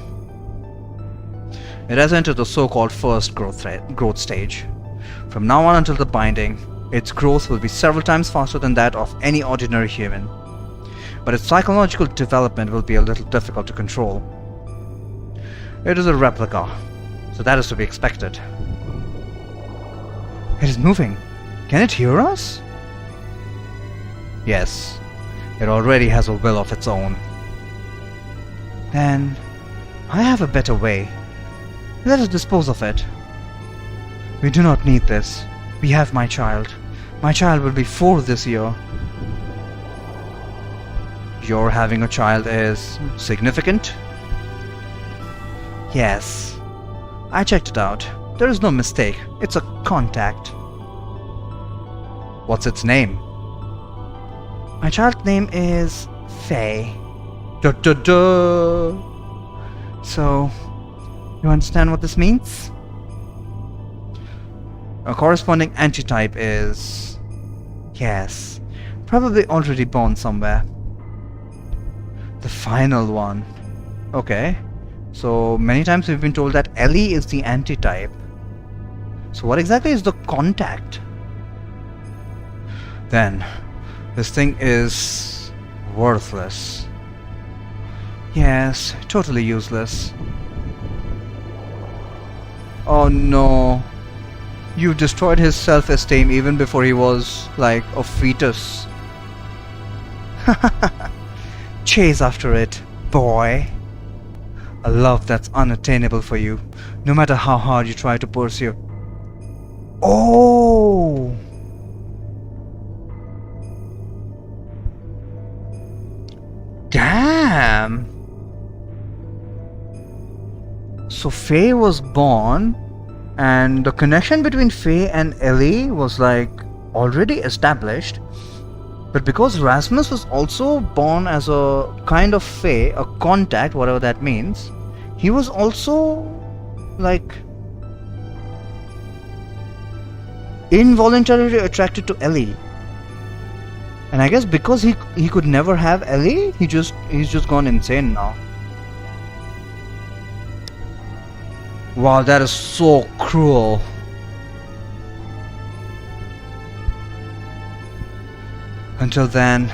It has entered the so-called first growth stage. From now on until the binding, its growth will be several times faster than that of any ordinary human. But its psychological development will be a little difficult to control. It is a replica, so that is to be expected. It is moving. Can it hear us? Yes, it already has a will of its own. Then, I have a better way. Let us dispose of it. We do not need this. We have my child. My child will be 4 this year. Your having a child is significant? Yes. I checked it out. There is no mistake. It's a contact. What's its name? My child's name is Faye. Duh duh duh. So, you understand what this means? A corresponding antitype is... yes, probably already born somewhere. The final one. Okay. So, many times we've been told that Ellie is the antitype. So what exactly is the contact? Then, this thing is... worthless. Yes, totally useless. Oh no. You destroyed his self-esteem even before he was, like, a fetus. Chase after it, boy. A love that's unattainable for you, no matter how hard you try to pursue. Oh! Damn! So Faye was born, and the connection between Faye and Ellie was like already established. But because Rasmus was also born as a kind of Faye, a contact, whatever that means, he was also like involuntarily attracted to Ellie. And I guess because he could never have Ellie, he's just gone insane now. Wow, that is so cruel. Until then,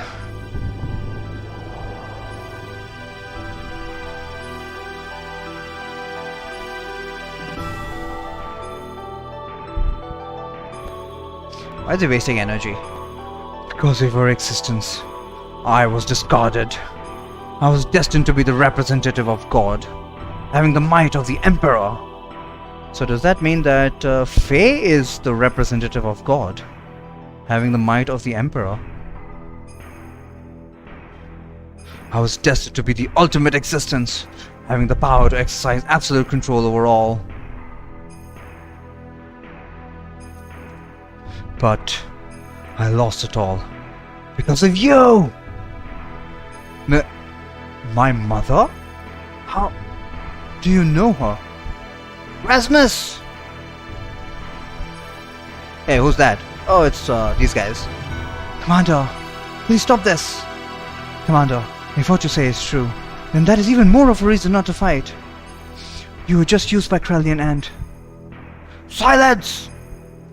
why is he wasting energy? Because of her existence, I was discarded. I was destined to be the representative of God, having the might of the Emperor. So does that mean that Faye is the representative of God, having the might of the Emperor? I was destined to be the ultimate existence, having the power to exercise absolute control over all. But I lost it all because of you! My mother? How do you know her? Rasmus! Hey, who's that? Oh, it's these guys. Commander, please stop this! Commander, if what you say is true, then that is even more of a reason not to fight. You were just used by Krellian and... Silence!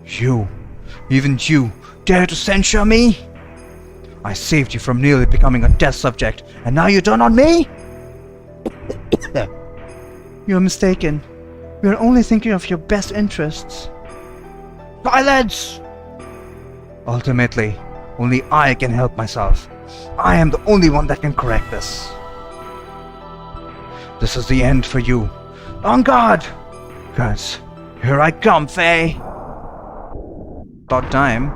You, even you, dare to censure me? I saved you from nearly becoming a test subject, and now you turn on me? You're mistaken. We are only thinking of your best interests. Silence! Ultimately, only I can help myself. I am the only one that can correct this. This is the end for you. On guard! Guys, here I come, Faye! About time.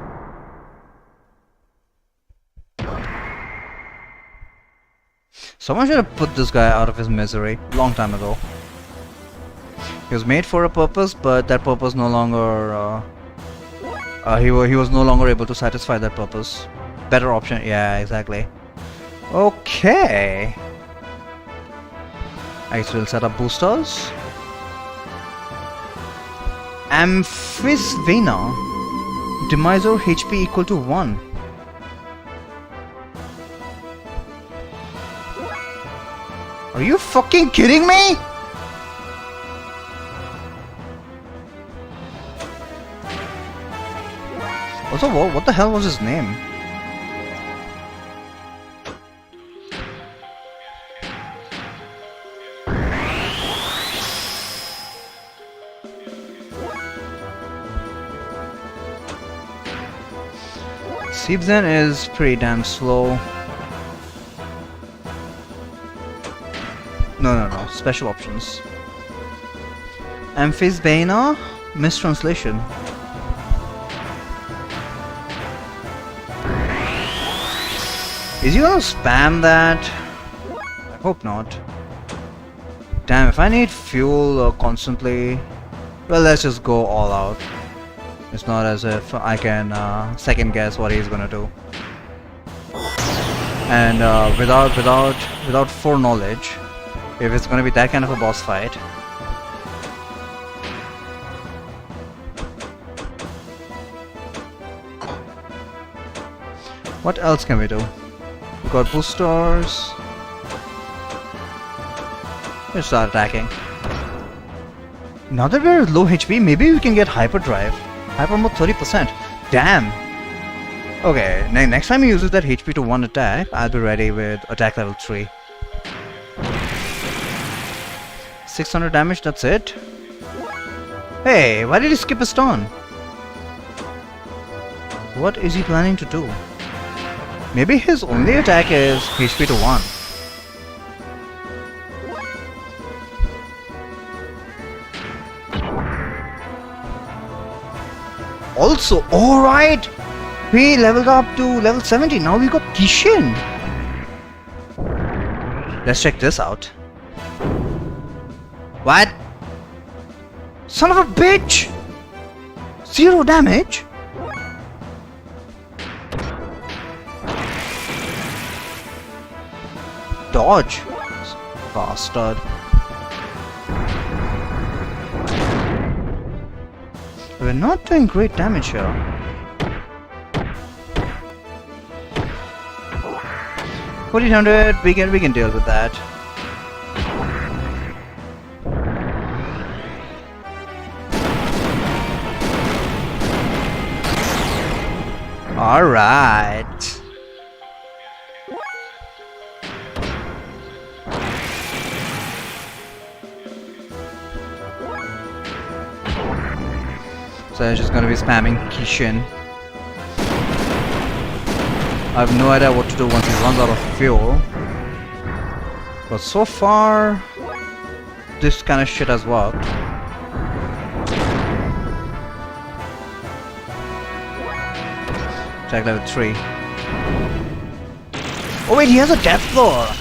Someone should have put this guy out of his misery long time ago. He was made for a purpose, but that purpose no longer... he was no longer able to satisfy that purpose. Better option, yeah, exactly. Okay. I guess we'll set up boosters. Amphisvena. Demisor HP equal to 1. Are you fucking kidding me? Also, what the hell was his name? Siebzen is pretty damn slow. No, special options. Amphisbaena? Mistranslation. Is he gonna spam that? I hope not. Damn, if I need fuel constantly... Well, let's just go all out. It's not as if I can second guess what he's gonna do. And without foreknowledge, if it's gonna be that kind of a boss fight, what else can we do? We got boosters. Let's start attacking. Now that we're low HP, maybe we can get hyperdrive. Hyper mode 30%. Damn. Okay, next time he uses that HP to 1 attack, I'll be ready with attack level 3. 600 damage, that's it? Hey, why did he skip his turn? What is he planning to do? Maybe his only attack is HP to 1. Also, alright! We leveled up to level 70, now we got Kishin! Let's check this out. What? Son of a bitch! 0 damage? Dodge! Bastard. We're not doing great damage here. 1400, we can deal with that. Alright. So I'm just gonna be spamming Kishin. I have no idea what to do once he runs out of fuel. But so far, this kind of shit has worked. Attack level 3. Oh wait, he has a death blow. I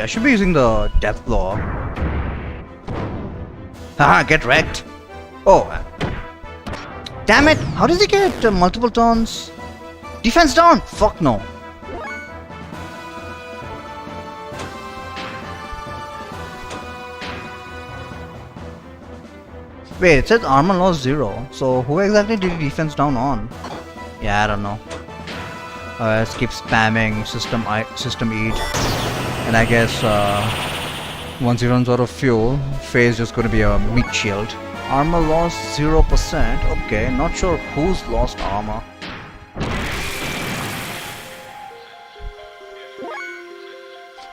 should be using the death blow. Haha, get wrecked. Oh, damn it! How does he get multiple turns? Defense down! Fuck no. Wait, it says armor loss 0. So who exactly did defense down on? Yeah, I don't know. Let's keep spamming system E, and I guess once he runs out of fuel, Faye is just going to be a meat shield. Armor loss 0%. Okay, not sure who's lost armor.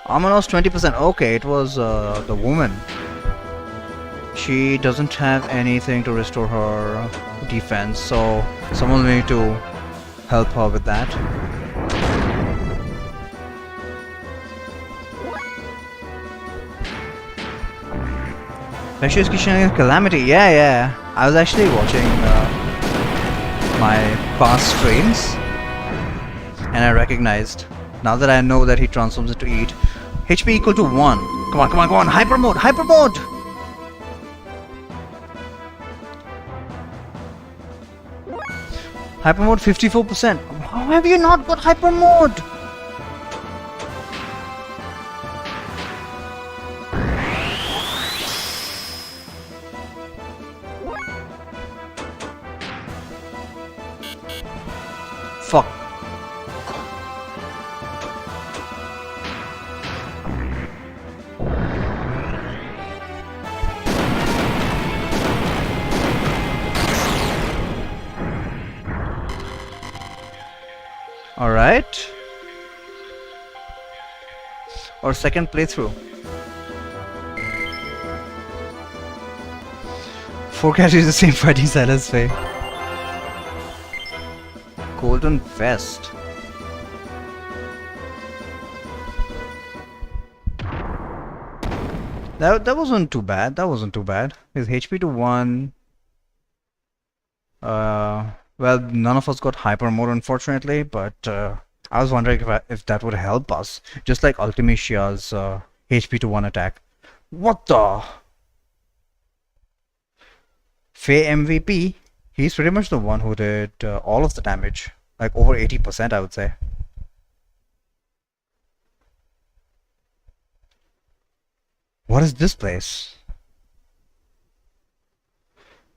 Armor loss 20%. Okay, it was the woman. She doesn't have anything to restore her defense, so someone will need to help her with that. Precious Kishin Calamity. Yeah. I was actually watching my past streams, and I recognized. Now that I know that he transforms into Eat, HP equal to 1. Come on. Hyper mode. Hyper mode 54%. How have you not got hyper mode? Fuck. Alright. Or second playthrough. 4 catches the same fighting style as Faye. Golden vest. That wasn't too bad. His HP to 1. Well, none of us got hyper mode unfortunately, but I was wondering if that would help us. Just like Ultimatia's HP to 1 attack. What the? Faye MVP? He's pretty much the one who did all of the damage. Like over 80%, I would say. What is this place?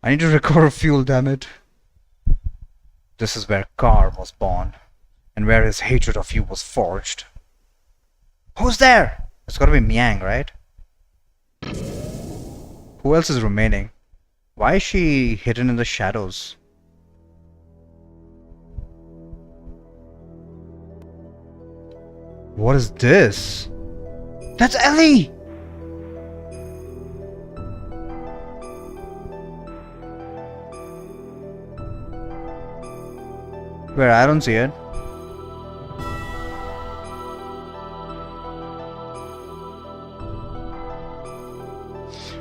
I need to recover fuel, damn it. This is where Kar was born, and where his hatred of you was forged. Who's there? It's gotta be Miang, right? Who else is remaining? Why is she hidden in the shadows? What is this? That's Ellie! Where? I don't see it.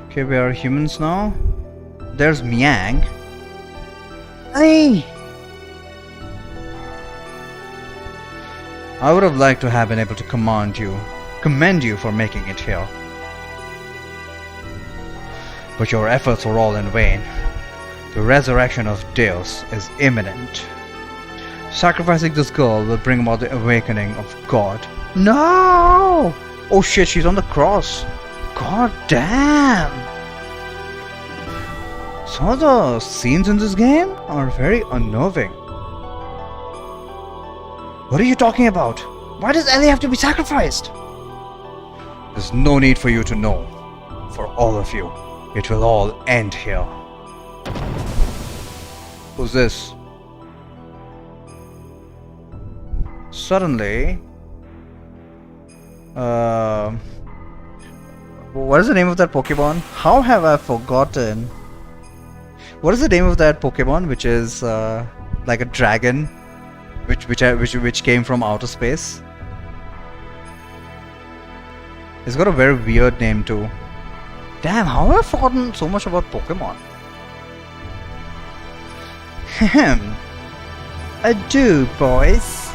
Okay, we are humans now. There's Miang. Hey! I would have liked to have been able to commend you for making it here. But your efforts were all in vain. The resurrection of Deus is imminent. Sacrificing this girl will bring about the awakening of God. No! Oh shit, she's on the cross. God damn! Some of the scenes in this game are very unnerving. What are you talking about? Why does Ellie have to be sacrificed? There's no need for you to know. For all of you, it will all end here. Who's this? Suddenly, what is the name of that Pokemon? How have I forgotten? What is the name of that Pokemon, which is like a dragon, which came from outer space? It's got a very weird name too. Damn, how have I forgotten so much about Pokemon? Adieu, boys.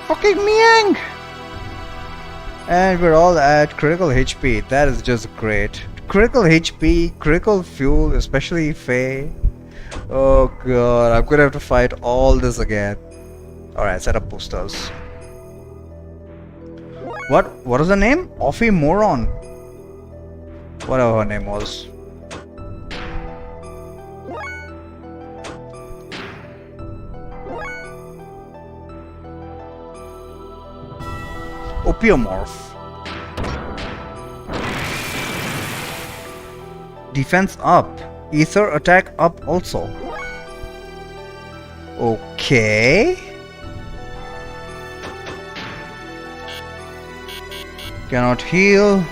Fucking Miang! And we're all at critical HP. That is just great. Critical HP, critical fuel, especially Faye. Oh god, I'm gonna have to fight all this again. Alright, set up boosters. What is the name? Offie Moron. Whatever her name was. Opiomorph. Defense up. Ether attack up also. Okay. Cannot heal.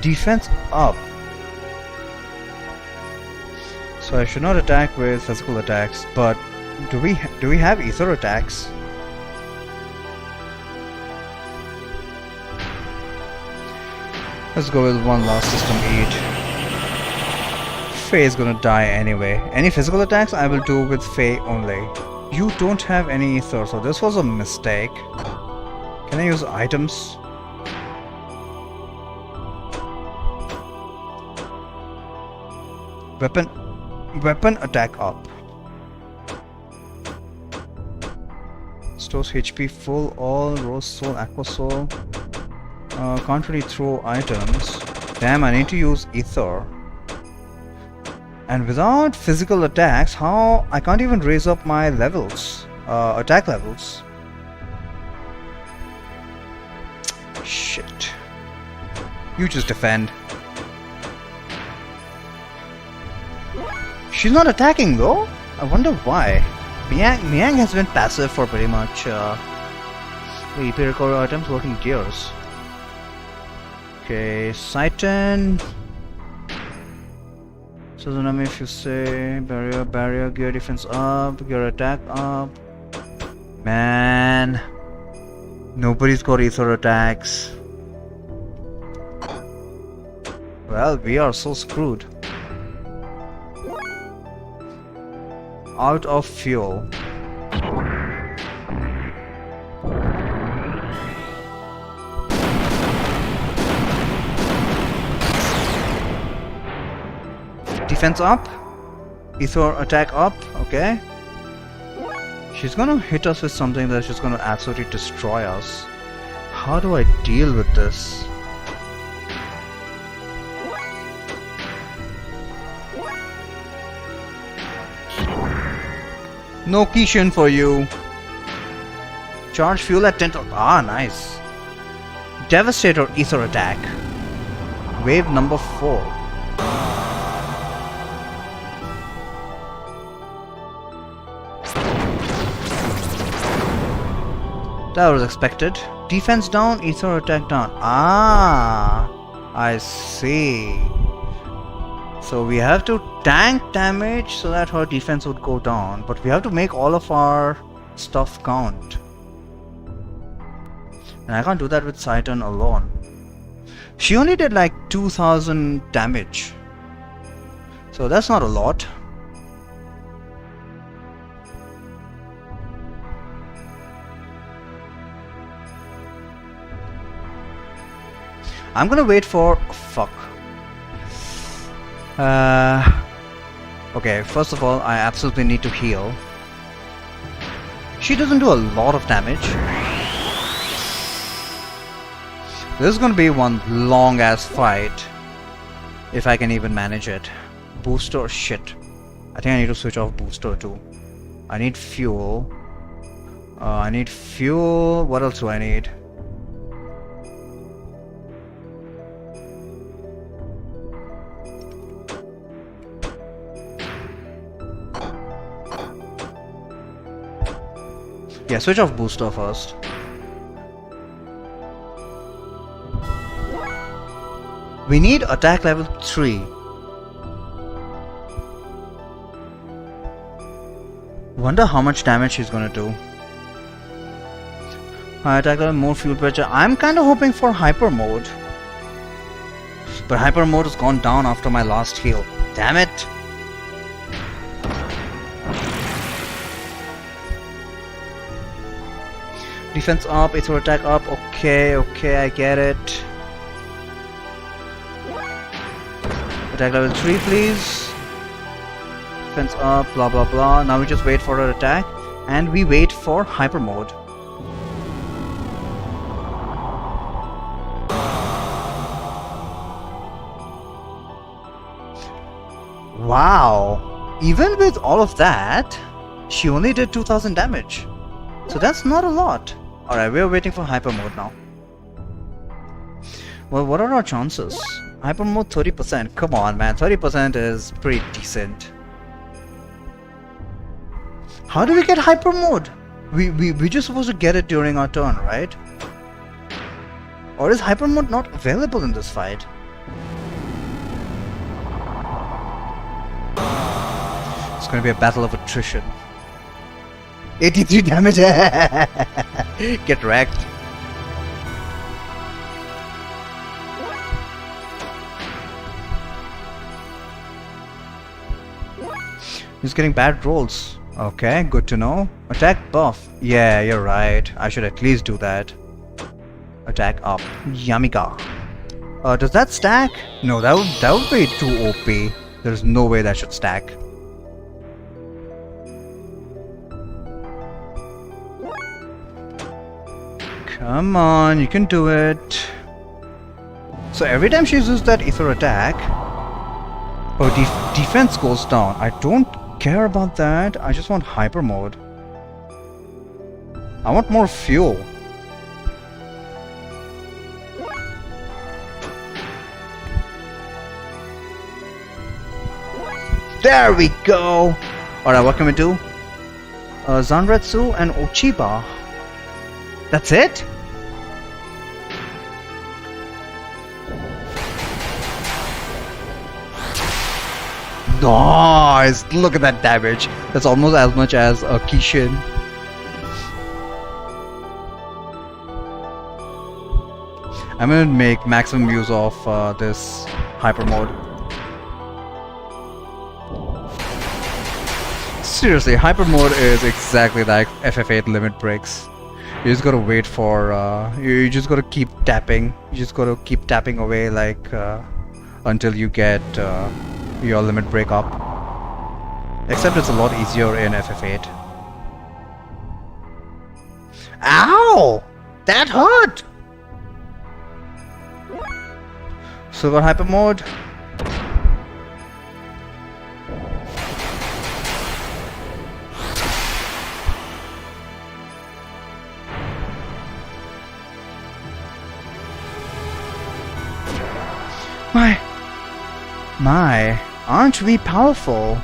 Defense up. So I should not attack with physical attacks, but do we have ether attacks? Let's go with one last system eat. Faye is gonna die anyway. Any physical attacks I will do with Faye only. You don't have any ether, so this was a mistake. Can I use items? Weapon attack up. Stores HP full, all, rose soul, aqua soul. Can't really throw items. Damn, I need to use ether. And without physical attacks, how I can't even raise up my levels, attack levels. Shit. You just defend. She's not attacking though. I wonder why. Miang has been passive for pretty much. The EP recovery items working gears. Okay, Saitan. Suzunami, if you say barrier, gear defense up, gear attack up. Man, nobody's got ether attacks. Well, we are so screwed. Out of fuel. Defense up, ether attack up, okay. She's gonna hit us with something that's just gonna absolutely destroy us. How do I deal with this? No Kishin for you. Charge fuel at 10. Ah, nice. Devastator ether attack. Wave number 4. That was expected. Defense down, ether attack down. Ah, I see. So we have to tank damage so that her defense would go down, but we have to make all of our stuff count. And I can't do that with Saitan alone. She only did like 2000 damage. So that's not a lot. I'm gonna wait for... fuck. Okay, first of all, I absolutely need to heal. She doesn't do a lot of damage. This is gonna be one long ass fight. If I can even manage it. Booster, shit. I think I need to switch off booster too. I need fuel. I need fuel. What else do I need? Yeah, switch off booster first. We need attack level 3. Wonder how much damage she's gonna do. High attack level, more fuel pressure. I'm kind of hoping for hyper mode. But hyper mode has gone down after my last heal. Damn it! Defense up, Aether attack up. Okay, I get it. Attack level 3, please. Defense up, blah blah blah. Now we just wait for her attack. And we wait for hyper mode. Wow! Even with all of that, she only did 2000 damage. So that's not a lot. Alright, we're waiting for hyper mode now. Well, what are our chances? Hyper mode 30%. Come on, man. 30% is pretty decent. How do we get hyper mode? We just supposed to get it during our turn, right? Or is hyper mode not available in this fight? It's gonna be a battle of attrition. 83 damage. Get wrecked. He's getting bad rolls. Okay, good to know. Attack buff. Yeah, you're right. I should at least do that. Attack up. Yamika. Does that stack? No, that would be too OP. There's no way that should stack. Come on, you can do it. So every time she uses that Aether attack, her defense goes down. I don't care about that. I just want hyper mode. I want more fuel. There we go! Alright, what can we do? Zanretsu and Ochiba. That's it? Nice! Look at that damage. That's almost as much as a Kishin. I'm gonna make maximum use of this hyper mode. Seriously, hyper mode is exactly like FF8 limit breaks. You just gotta wait for, you just gotta keep tapping. You just gotta keep tapping away like until you get your limit break up. Except it's a lot easier in FF8. Ow! That hurt! So got hyper mode. My, aren't we powerful?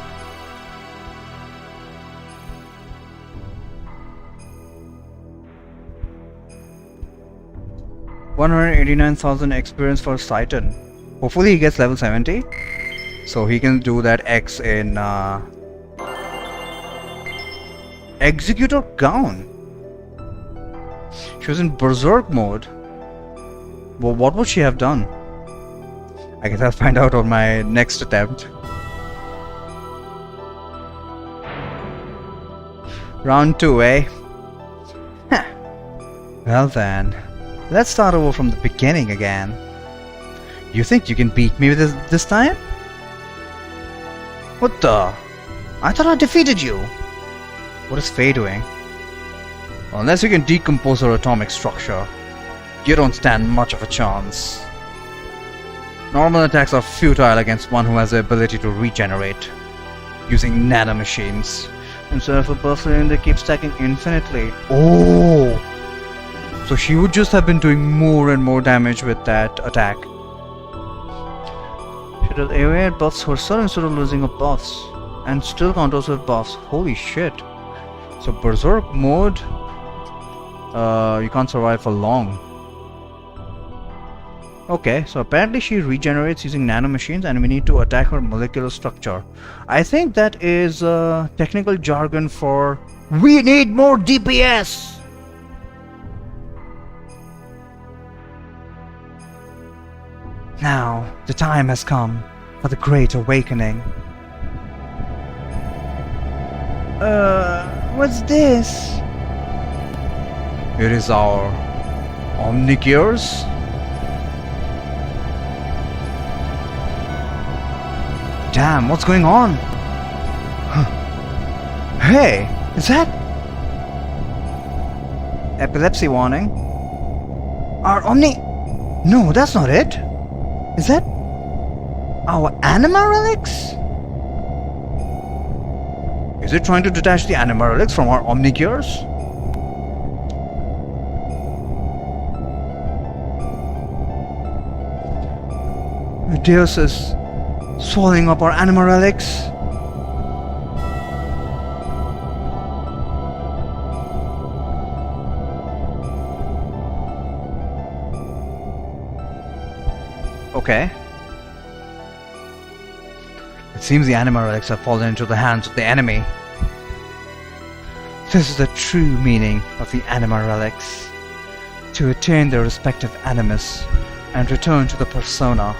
$189,000 experience for Titan. Hopefully he gets level 70, so he can do that X in Executor Gown. She was in Berserk mode. Well, what would she have done? I guess I'll find out on my next attempt. Round 2, eh? Huh. Well then, let's start over from the beginning again. You think you can beat me this time? What the? I thought I defeated you. What is Faye doing? Unless you can decompose her atomic structure, you don't stand much of a chance. Normal attacks are futile against one who has the ability to regenerate using nanomachines. Instead of a burst lane, they keep stacking infinitely. Oh! So she would just have been doing more and more damage with that attack. She does AoE and buffs herself instead of losing her buffs. And still counters with buffs. Holy shit. So Berserk mode, you can't survive for long. Okay, so apparently she regenerates using nanomachines and we need to attack her molecular structure. I think that is technical jargon for we need more DPS! Now, the time has come for the Great Awakening. What's this? It is our Xenogears. Damn, what's going on? Hey, is that... Epilepsy warning? Our Omni... No, that's not it. Is that... our anima relics? Is it trying to detach the anima relics from our Xenogears? Deus is swallowing up our anima relics. Okay. It seems the anima relics have fallen into the hands of the enemy. This is the true meaning of the anima relics. To attain their respective animus and return to the persona.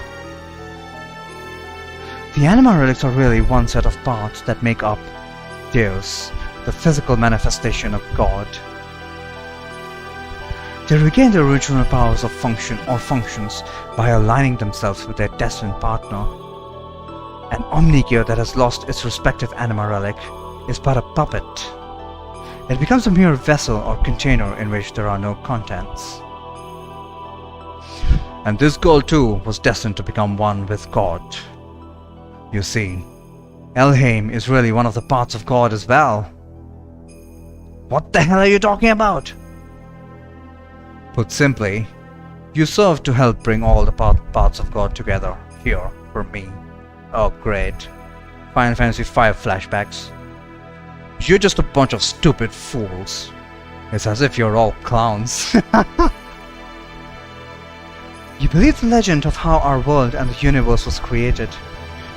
The anima relics are really one set of parts that make up Deus, the physical manifestation of God. They regain their original powers of function or functions by aligning themselves with their destined partner. An Xenogear that has lost its respective anima relic is but a puppet. It becomes a mere vessel or container in which there are no contents. And this girl too was destined to become one with God. You see, Elheim is really one of the parts of God as well. What the hell are you talking about? Put simply, you serve to help bring all the parts of God together here for me. Oh great. Final Fantasy V flashbacks. You're just a bunch of stupid fools. It's as if you're all clowns. You believe the legend of how our world and the universe was created.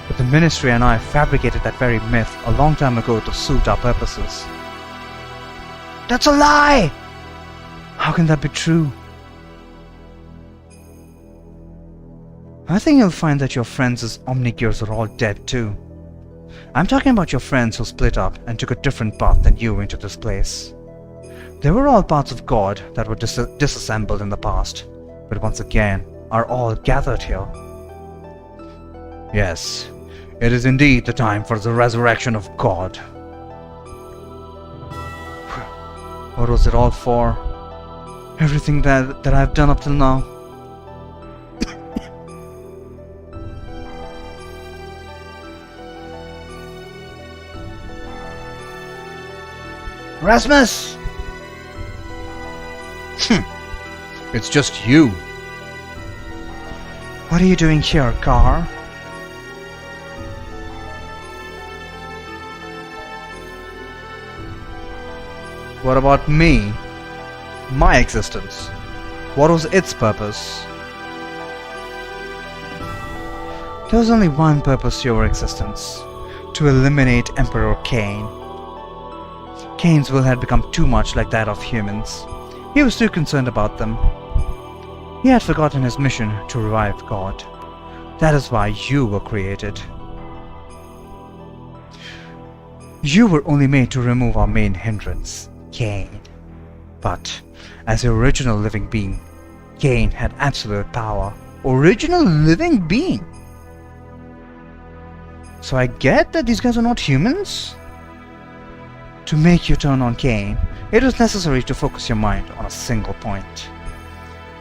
But the Ministry and I fabricated that very myth a long time ago to suit our purposes. That's a lie! How can that be true? I think you'll find that your friends' Xenogears are all dead too. I'm talking about your friends who split up and took a different path than you into this place. They were all parts of God that were disassembled in the past, but once again are all gathered here. Yes, it is indeed the time for the resurrection of God. What was it all for? Everything that I've done up till now? Rasmus! It's just you. What are you doing here, Gar? What about me? My existence? What was its purpose? There was only one purpose to your existence. To eliminate Emperor Cain. Cain's will had become too much like that of humans. He was too concerned about them. He had forgotten his mission to revive God. That is why you were created. You were only made to remove our main hindrance, Cain. But, as the original living being, Cain had absolute power. Original living being? So I get that these guys are not humans? To make you turn on Cain, it was necessary to focus your mind on a single point.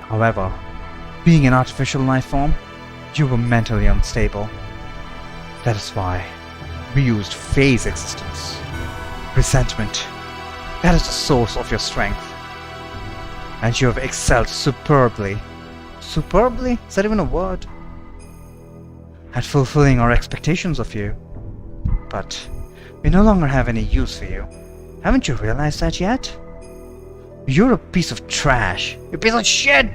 However, being an artificial life form, you were mentally unstable. That is why we used phase existence. Resentment. That is the source of your strength. And you have excelled superbly. Superbly? Is that even a word? At fulfilling our expectations of you. But we no longer have any use for you. Haven't you realized that yet? You're a piece of trash. You're a piece of shit!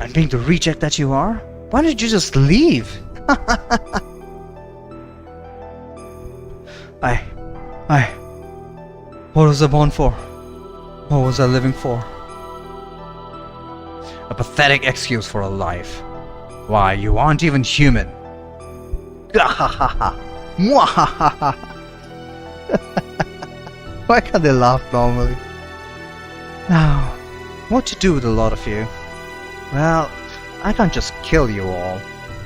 And being the reject that you are, why don't you just leave? What was I born for? What was I living for? A pathetic excuse for a life. Why, you aren't even human. Why can't they laugh normally? Now, what to do with a lot of you? Well, I can't just kill you all,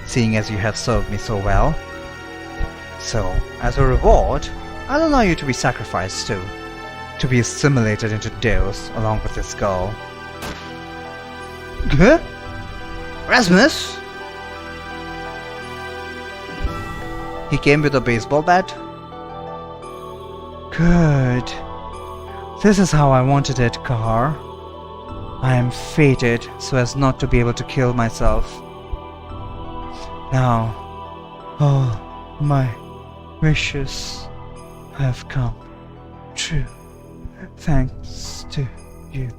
seeing as you have served me so well. So, as a reward, I'll allow you to be sacrificed too, to be assimilated into Deus along with this girl. Huh? Rasmus? He came with a baseball bat? Good. This is how I wanted it, Kahar. I am fated so as not to be able to kill myself. Now, all my wishes have come true, thanks to you.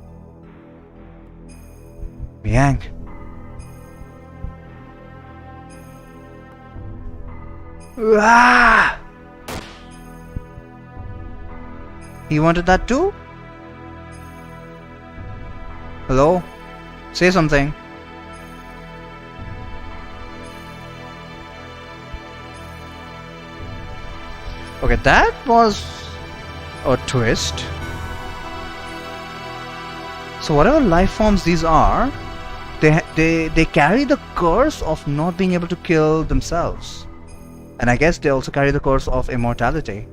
Miang. Ah! He wanted that too? Hello? Say something. Okay, that was a twist. So whatever life forms these are, they carry the curse of not being able to kill themselves. And I guess they also carry the curse of immortality.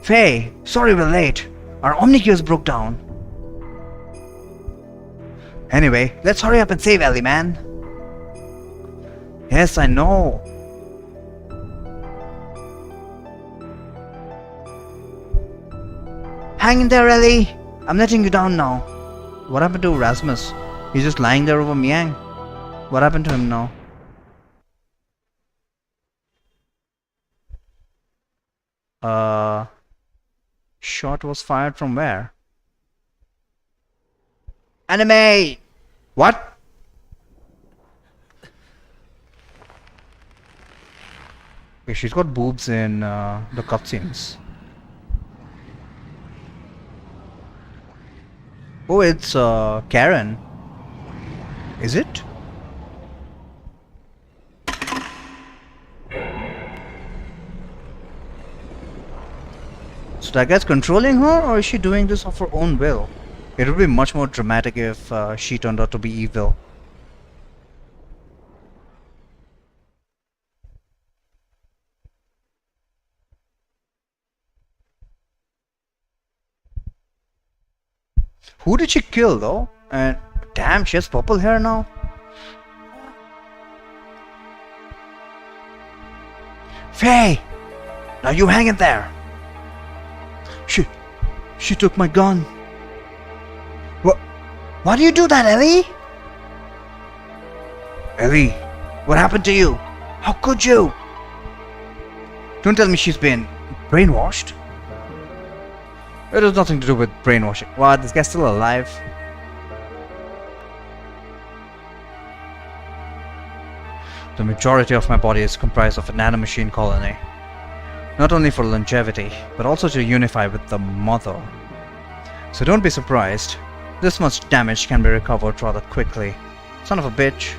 Faye, sorry we're late. Our Omnigears broke down. Anyway, let's hurry up and save Ellie, man. Yes, I know. Hang in there, Ellie. I'm letting you down now. What happened to Rasmus? He's just lying there over Miang. What happened to him now? Shot was fired from where? Anime! What? Okay, she's got boobs in the cutscenes. Oh, it's Karen. Is it? So that guy's controlling her, or is she doing this of her own will? It would be much more dramatic if she turned out to be evil. Who did she kill though? And damn, she has purple hair now. Faye! Now you hang it there! She took my gun. Why do you do that, Ellie? Ellie, what happened to you? How could you? Don't tell me she's been brainwashed. It has nothing to do with brainwashing. What? This guy's still alive? The majority of my body is comprised of a nanomachine colony. Not only for longevity, but also to unify with the mother. So don't be surprised. This much damage can be recovered rather quickly. Son of a bitch.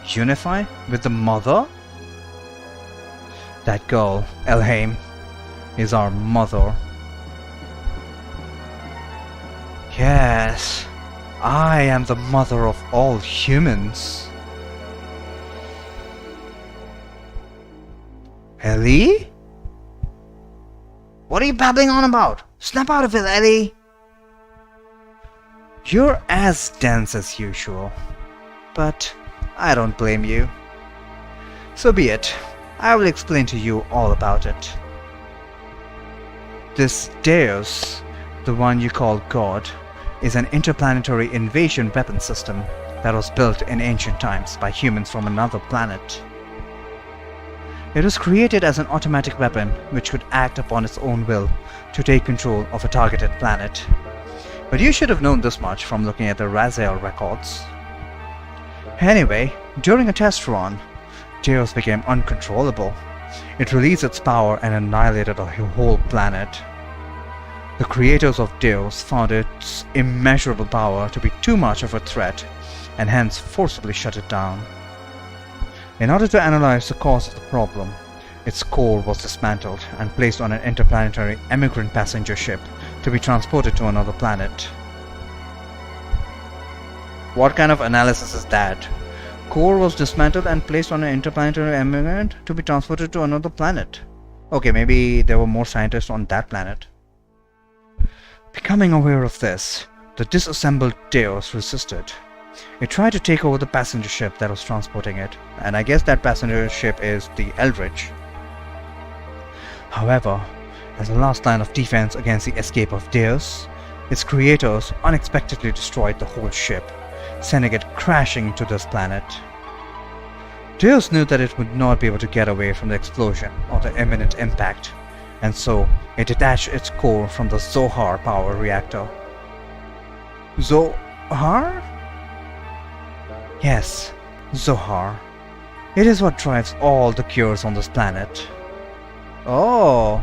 Unify with the mother? That girl, Elheim, is our mother. Yes, I am the mother of all humans. Ellie? What are you babbling on about? Snap out of it, Ellie! You're as dense as usual, but I don't blame you. So be it. I will explain to you all about it. This Deus, the one you call God, is an interplanetary invasion weapon system that was built in ancient times by humans from another planet. It was created as an automatic weapon which could act upon its own will to take control of a targeted planet. But you should have known this much from looking at the Raziel records. Anyway, during a test run, Deus became uncontrollable. It released its power and annihilated a whole planet. The creators of Deus found its immeasurable power to be too much of a threat and hence forcibly shut it down. In order to analyze the cause of the problem, its core was dismantled and placed on an interplanetary emigrant passenger ship to be transported to another planet. What kind of analysis is that? Core was dismantled and placed on an interplanetary emigrant to be transported to another planet. Okay, maybe there were more scientists on that planet. Becoming aware of this, the disassembled Deus resisted. It tried to take over the passenger ship that was transporting it, and I guess that passenger ship is the Eldritch. However, as a last line of defense against the escape of Deus, its creators unexpectedly destroyed the whole ship, sending it crashing to this planet. Deus knew that it would not be able to get away from the explosion or the imminent impact, and so it detached its core from the Zohar power reactor. Zohar? Yes, Zohar. It is what drives all the gears on this planet. Oh,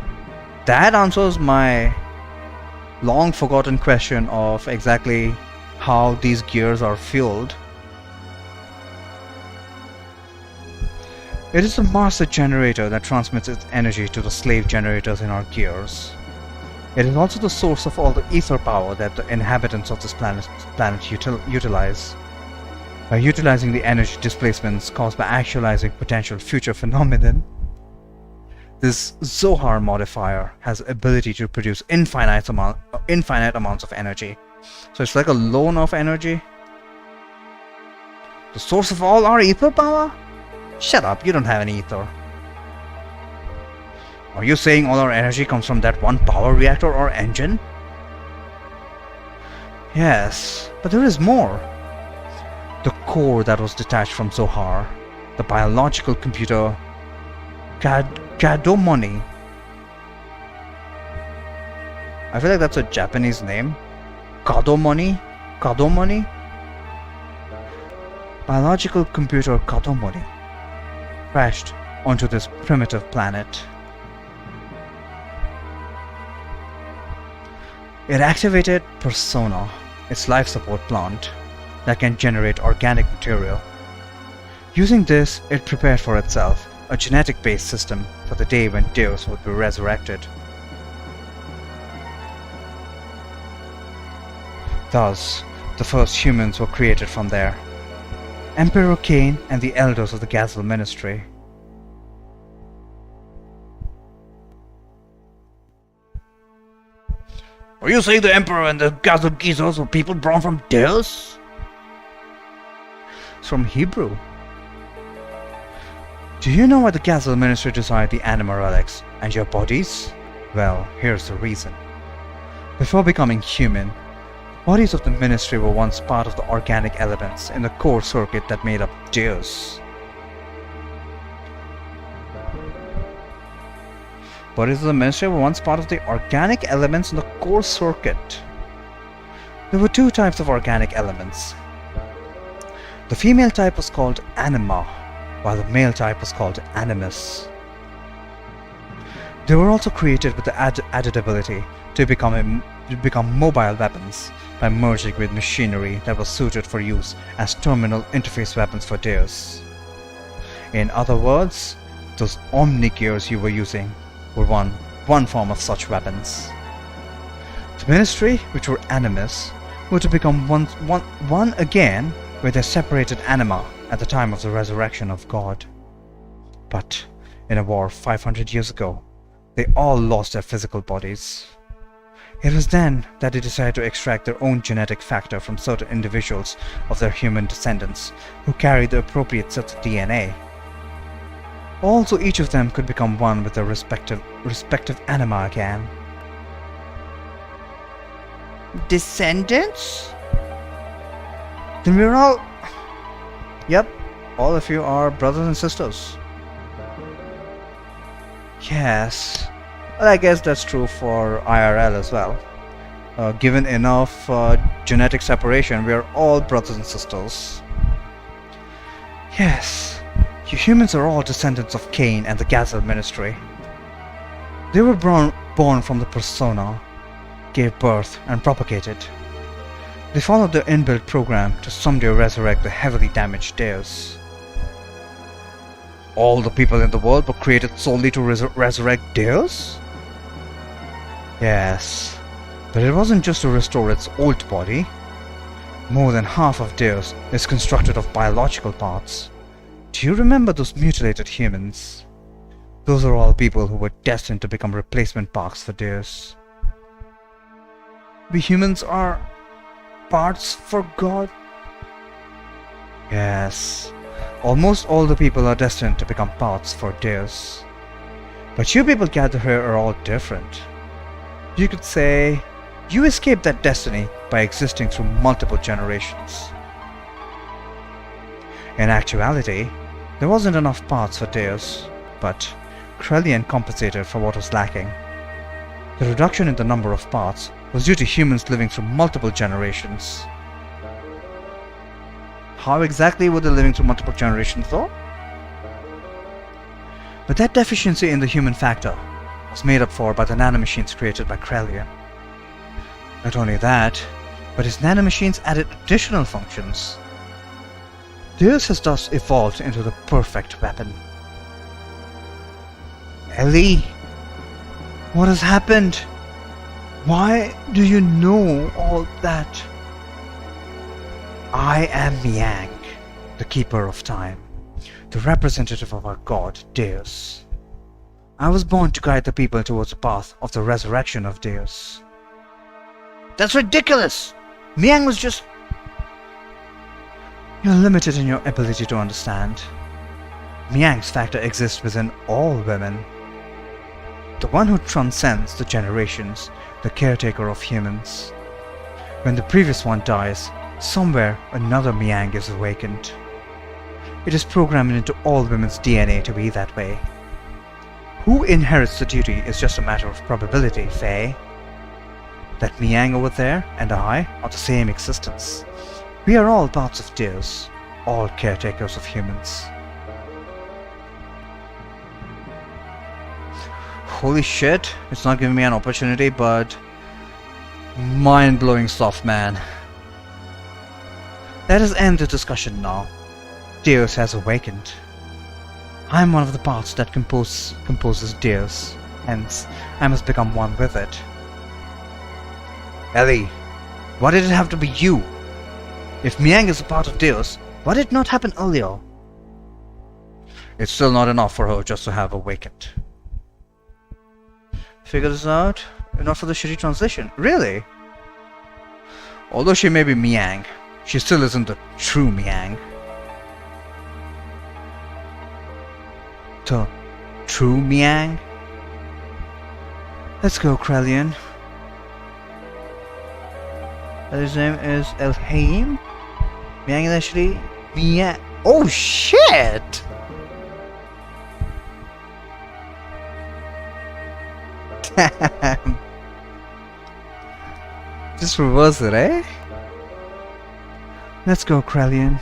that answers my long forgotten question of exactly how these gears are fueled. It is the master generator that transmits its energy to the slave generators in our gears. It is also the source of all the ether power that the inhabitants of this planet utilize. By utilizing the energy displacements caused by actualizing potential future phenomenon, this Zohar modifier has the ability to produce infinite amounts of energy. So it's like a loan of energy. The source of all our ether power? Shut up, you don't have any ether. Are you saying all our energy comes from that one power reactor or engine? Yes, but there is more. The core that was detached from Zohar, the biological computer Kadomoni. I feel like that's a Japanese name. Kadomoni? Kadomoni? Biological computer Kadomoni crashed onto this primitive planet. It activated Persona, its life support plant, that can generate organic material. Using this, it prepared for itself a genetic-based system for the day when Deus would be resurrected. Thus, the first humans were created from there. Emperor Cain and the elders of the Gazel Ministry. Are you saying the Emperor and the Gazel Gizos were people born from Deus? It's from Hebrew. Do you know why the Gazel Ministry desired the anima relics and your bodies? Well, here's the reason. Before becoming human, bodies of the Ministry were once part of the organic elements in the core circuit that made up Deus. Bodies of the Ministry were once part of the organic elements in the core circuit. There were two types of organic elements. The female type was called anima, while the male type was called animus. They were also created with the added ability to become mobile weapons by merging with machinery that was suited for use as terminal interface weapons for Deus. In other words, those Omni-Gears you were using were one form of such weapons. The Ministry, which were animus, were to become one again with their separated anima at the time of the resurrection of God. But in a war 500 years ago, they all lost their physical bodies. It was then that they decided to extract their own genetic factor from certain individuals of their human descendants who carried the appropriate sets of DNA. Also, each of them could become one with their respective anima again. Descendants? Then we're all... Yep, all of you are brothers and sisters. Yes, well, I guess that's true for IRL as well. Given enough genetic separation, we are all brothers and sisters. Yes, you humans are all descendants of Cain and the Gazel ministry. They were born from the persona, gave birth and propagated. They followed their inbuilt program to someday resurrect the heavily damaged Deus. All the people in the world were created solely to resurrect Deus? Yes, but it wasn't just to restore its old body. More than half of Deus is constructed of biological parts. Do you remember those mutilated humans? Those are all people who were destined to become replacement parts for Deus. We humans are parts for God? Yes. Almost all the people are destined to become parts for Deus. But you people gathered here are all different. You could say, you escaped that destiny by existing through multiple generations. In actuality, there wasn't enough parts for Deus, but Krelian compensated for what was lacking. The reduction in the number of parts was due to humans living through multiple generations. How exactly were they living through multiple generations though? But that deficiency in the human factor was made up for by the nanomachines created by Krelian. Not only that, but his nanomachines added additional functions. Deus has thus evolved into the perfect weapon. Ellie, what has happened? Why do you know all that? I am Miang, the keeper of time, the representative of our god, Deus. I was born to guide the people towards the path of the resurrection of Deus. That's ridiculous! Miang was just... You're limited in your ability to understand. Miang's factor exists within all women. The one who transcends the generations, the caretaker of humans. When the previous one dies, somewhere another Miang is awakened. It is programmed into all women's DNA to be that way. Who inherits the duty is just a matter of probability, Faye. That Miang over there and I are the same existence. We are all parts of Deus, all caretakers of humans. Holy shit, it's not giving me an opportunity, but mind-blowing stuff, man. Let us end the discussion now. Deus has awakened. I am one of the parts that composes Deus, hence I must become one with it. Ellie, why did it have to be you? If Miang is a part of Deus, why did it not happen earlier? It's still not enough for her just to have awakened. Figure this out? Not for the shitty translation. Really? Although she may be Miang, she still isn't the true Miang. The true Miang? Let's go, Krelian. His name is Elhaim? Miang is actually Miang. Oh shit! Damn. Just reverse it, eh? Let's go, Krelian.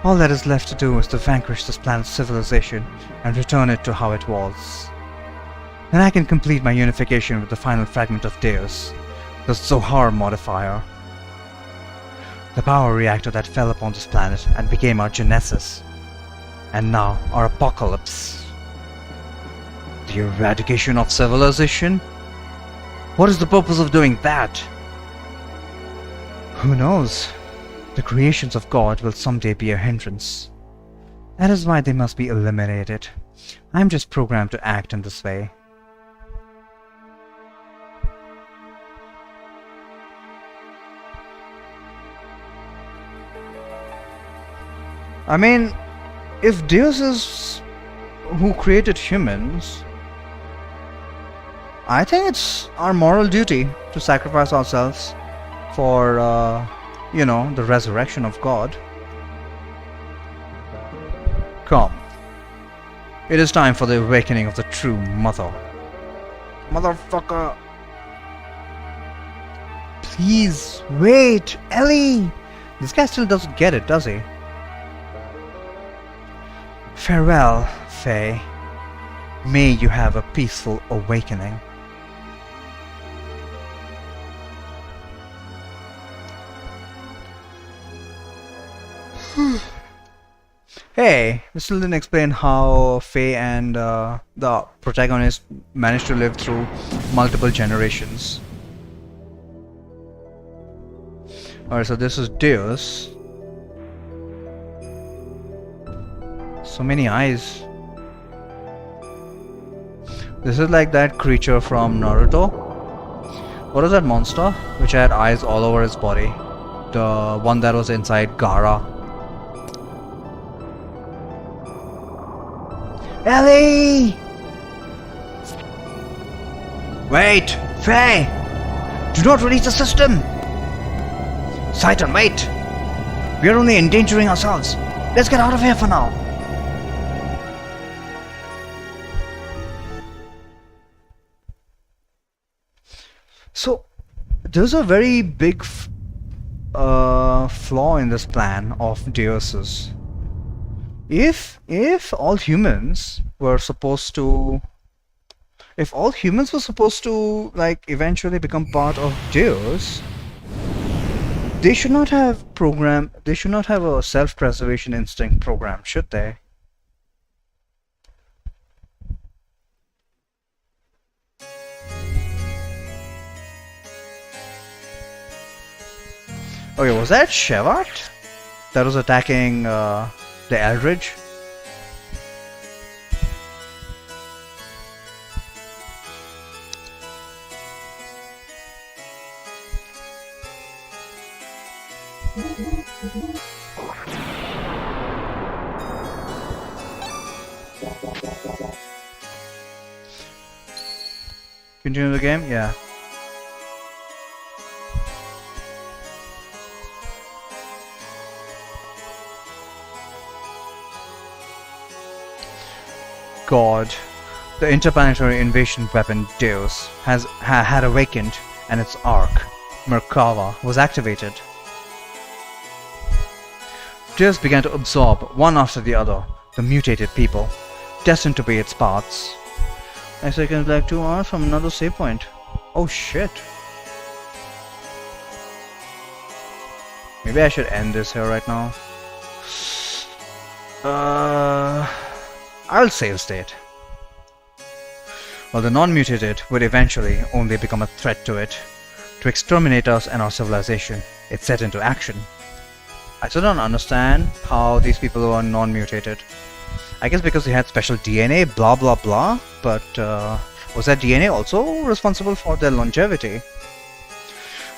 All that is left to do is to vanquish this planet's civilization and return it to how it was. Then I can complete my unification with the final fragment of Deus, the Zohar modifier. The power reactor that fell upon this planet and became our genesis. And now our apocalypse. The eradication of civilization? What is the purpose of doing that? Who knows? The creations of God will someday be a hindrance. That is why they must be eliminated. I am just programmed to act in this way. I mean, if Deus is who created humans, I think it's our moral duty to sacrifice ourselves for, the resurrection of God. Come, it is time for the awakening of the true mother. Motherfucker! Please, wait, Ellie! This guy still doesn't get it, does he? Farewell, Faye. May you have a peaceful awakening. Hey, we still didn't explain how Faye and the protagonist managed to live through multiple generations. Alright, so this is Deus. So many eyes. This is like that creature from Naruto. What is that monster? Which had eyes all over his body. The one that was inside Gaara. Ellie! Wait! Faye! Do not release the system! Saitan, wait! We are only endangering ourselves. Let's get out of here for now. So, there's a very big flaw in this plan of Deus's. If all humans were supposed to, like eventually become part of Deus, they should not have a self-preservation instinct program, should they? Okay, was that Shevat that was attacking the Eldridge? Continue the game? Yeah. God, the interplanetary invasion weapon Deus had awakened, and its arc, Merkava, was activated. Deus began to absorb, one after the other, the mutated people, destined to be its parts. I second like 2 hours from another save point. Oh shit. Maybe I should end this here right now. I'll save state. While the non-mutated would eventually only become a threat to it, to exterminate us and our civilization, it set into action. I still don't understand how these people were non-mutated. I guess because they had special DNA, blah blah blah, but was that DNA also responsible for their longevity?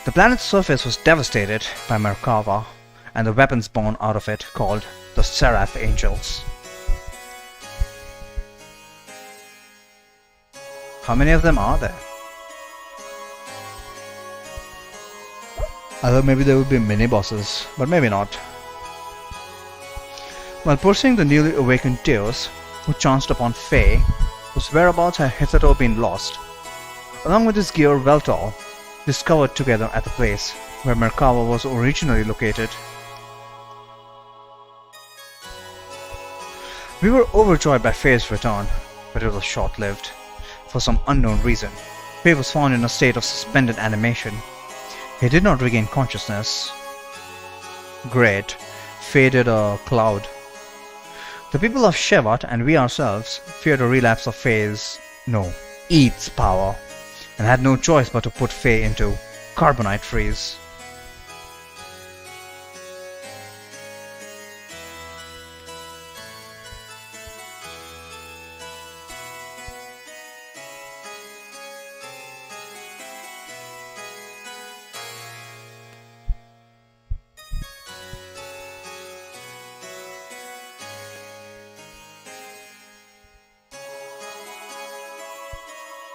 The planet's surface was devastated by Merkava, and the weapons born out of it called the Seraph Angels. How many of them are there? I thought maybe there would be mini-bosses, but maybe not. While pursuing the newly awakened Deus, who chanced upon Faye, whose whereabouts had hitherto been lost, along with his gear Veltol, discovered together at the place where Merkava was originally located. We were overjoyed by Faye's return, but it was short-lived. For some unknown reason, Faye was found in a state of suspended animation. He did not regain consciousness. Great. Faded a cloud. The people of Shevat and we ourselves feared a relapse of Eat's power, and had no choice but to put Faye into carbonite freeze.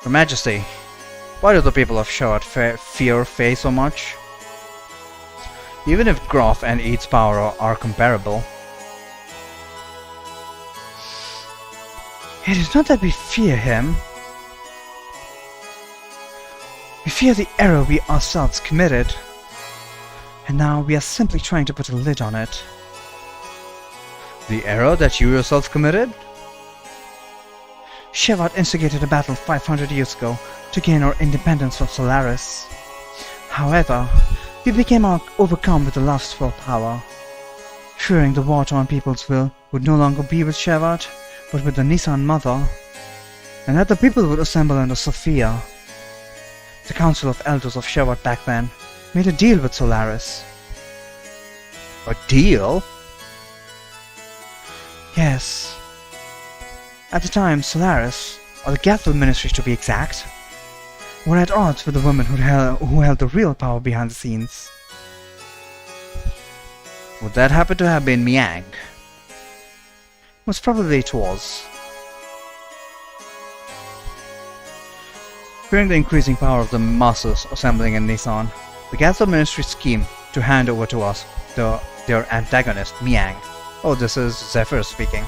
Your Majesty, why do the people of Shard fear Fae so much? Even if Groff and Eid's power are comparable. It is not that we fear him. We fear the error we ourselves committed. And now we are simply trying to put a lid on it. The error that you yourself committed? Shevat instigated a battle 500 years ago to gain our independence from Solaris. However, we became overcome with the lust for power, fearing the war-torn people's will would no longer be with Shevat, but with the Nisan Mother, and that the people would assemble under Sophia. The Council of Elders of Shevat back then made a deal with Solaris. A deal? Yes. At the time, Solaris, or the Gathel Ministry to be exact, were at odds with the woman who held the real power behind the scenes. Would that happen to have been Miang? Most probably it was. Fearing the increasing power of the masses assembling in Nisan, the Gathel Ministry schemed to hand over to us their antagonist, Miang. Oh, this is Zephyr speaking.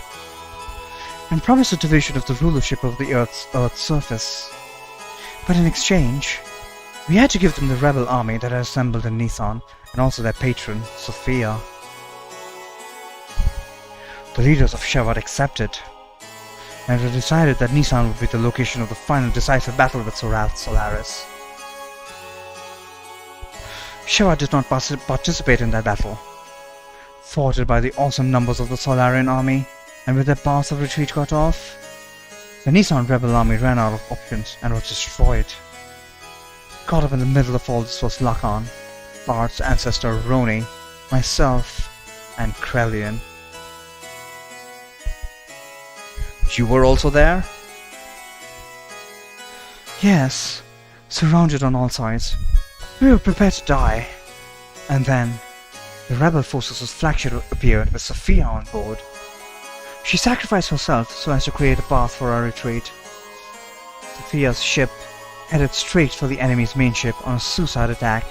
And promised a division of the rulership of the Earth's surface. But in exchange, we had to give them the rebel army that had assembled in Nisan, and also their patron, Sophia. The leaders of Shevat accepted, and it decided that Nisan would be the location of the final decisive battle with Solaris. Shevat did not participate in that battle, thwarted by the awesome numbers of the Solarian army, and with their paths of retreat cut off, the Nisan rebel army ran out of options and was destroyed. Caught up in the middle of all this was Lakan, Bart's ancestor Roni, myself, and Krelian. You were also there? Yes, surrounded on all sides. We were prepared to die. And then, the rebel forces' flagship appeared with Sophia on board. She sacrificed herself so as to create a path for our retreat. Sophia's ship headed straight for the enemy's main ship on a suicide attack.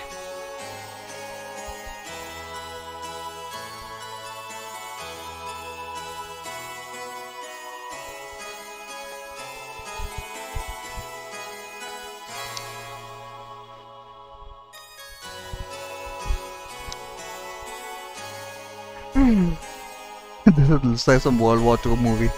This looks like some World War II movie.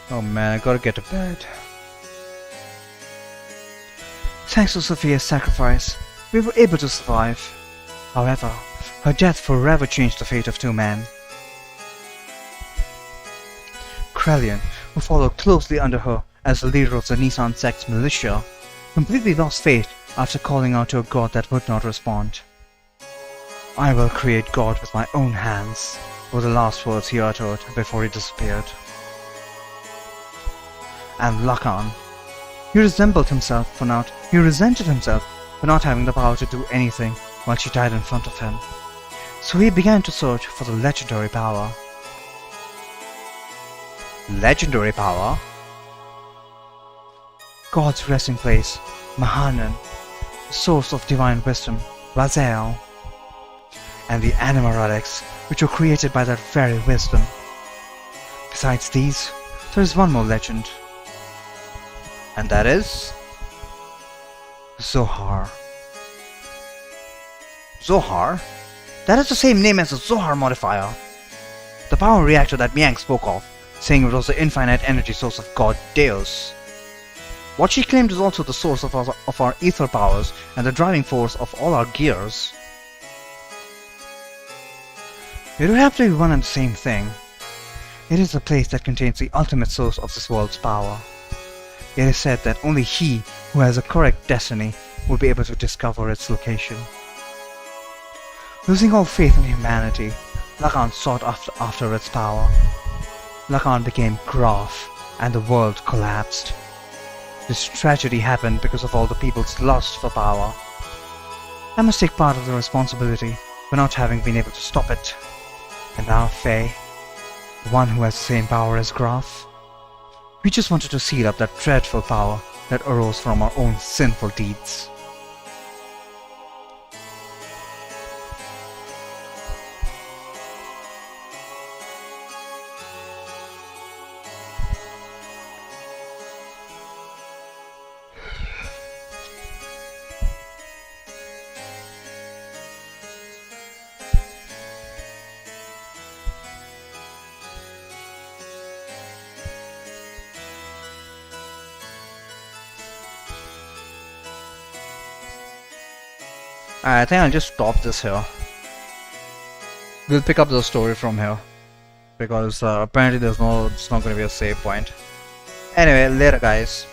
Oh man, I gotta get to bed. Thanks to Sophia's sacrifice, we were able to survive. However, her death forever changed the fate of two men. Krelian, who followed closely under her as the leader of the Nisan sect's militia, completely lost faith after calling out to a god that would not respond. I will create God with my own hands, were the last words he uttered before he disappeared. And Lakan, he resented himself for not having the power to do anything while she died in front of him. So he began to search for the legendary power. Legendary power? God's resting place, Mahanan, the source of divine wisdom, Raziel, and the anima relics which were created by that very wisdom. Besides these, there is one more legend. And that is Zohar. Zohar? That is the same name as the Zohar modifier. The power reactor that Miang spoke of, saying it was the infinite energy source of God Deus. What she claimed is also the source of our ether powers and the driving force of all our gears. It would have to be one and the same thing. It is the place that contains the ultimate source of this world's power. It is said that only he who has a correct destiny will be able to discover its location. Losing all faith in humanity, Lakan sought after its power. Lakan became Graf, and the world collapsed. This tragedy happened because of all the people's lust for power. I must take part of the responsibility for not having been able to stop it. And now, Faye, the one who has the same power as Graf, we just wanted to seal up that dreadful power that arose from our own sinful deeds. I think I'll just stop this here. We'll pick up the story from here, because apparently it's not going to be a save point. Anyway, later guys.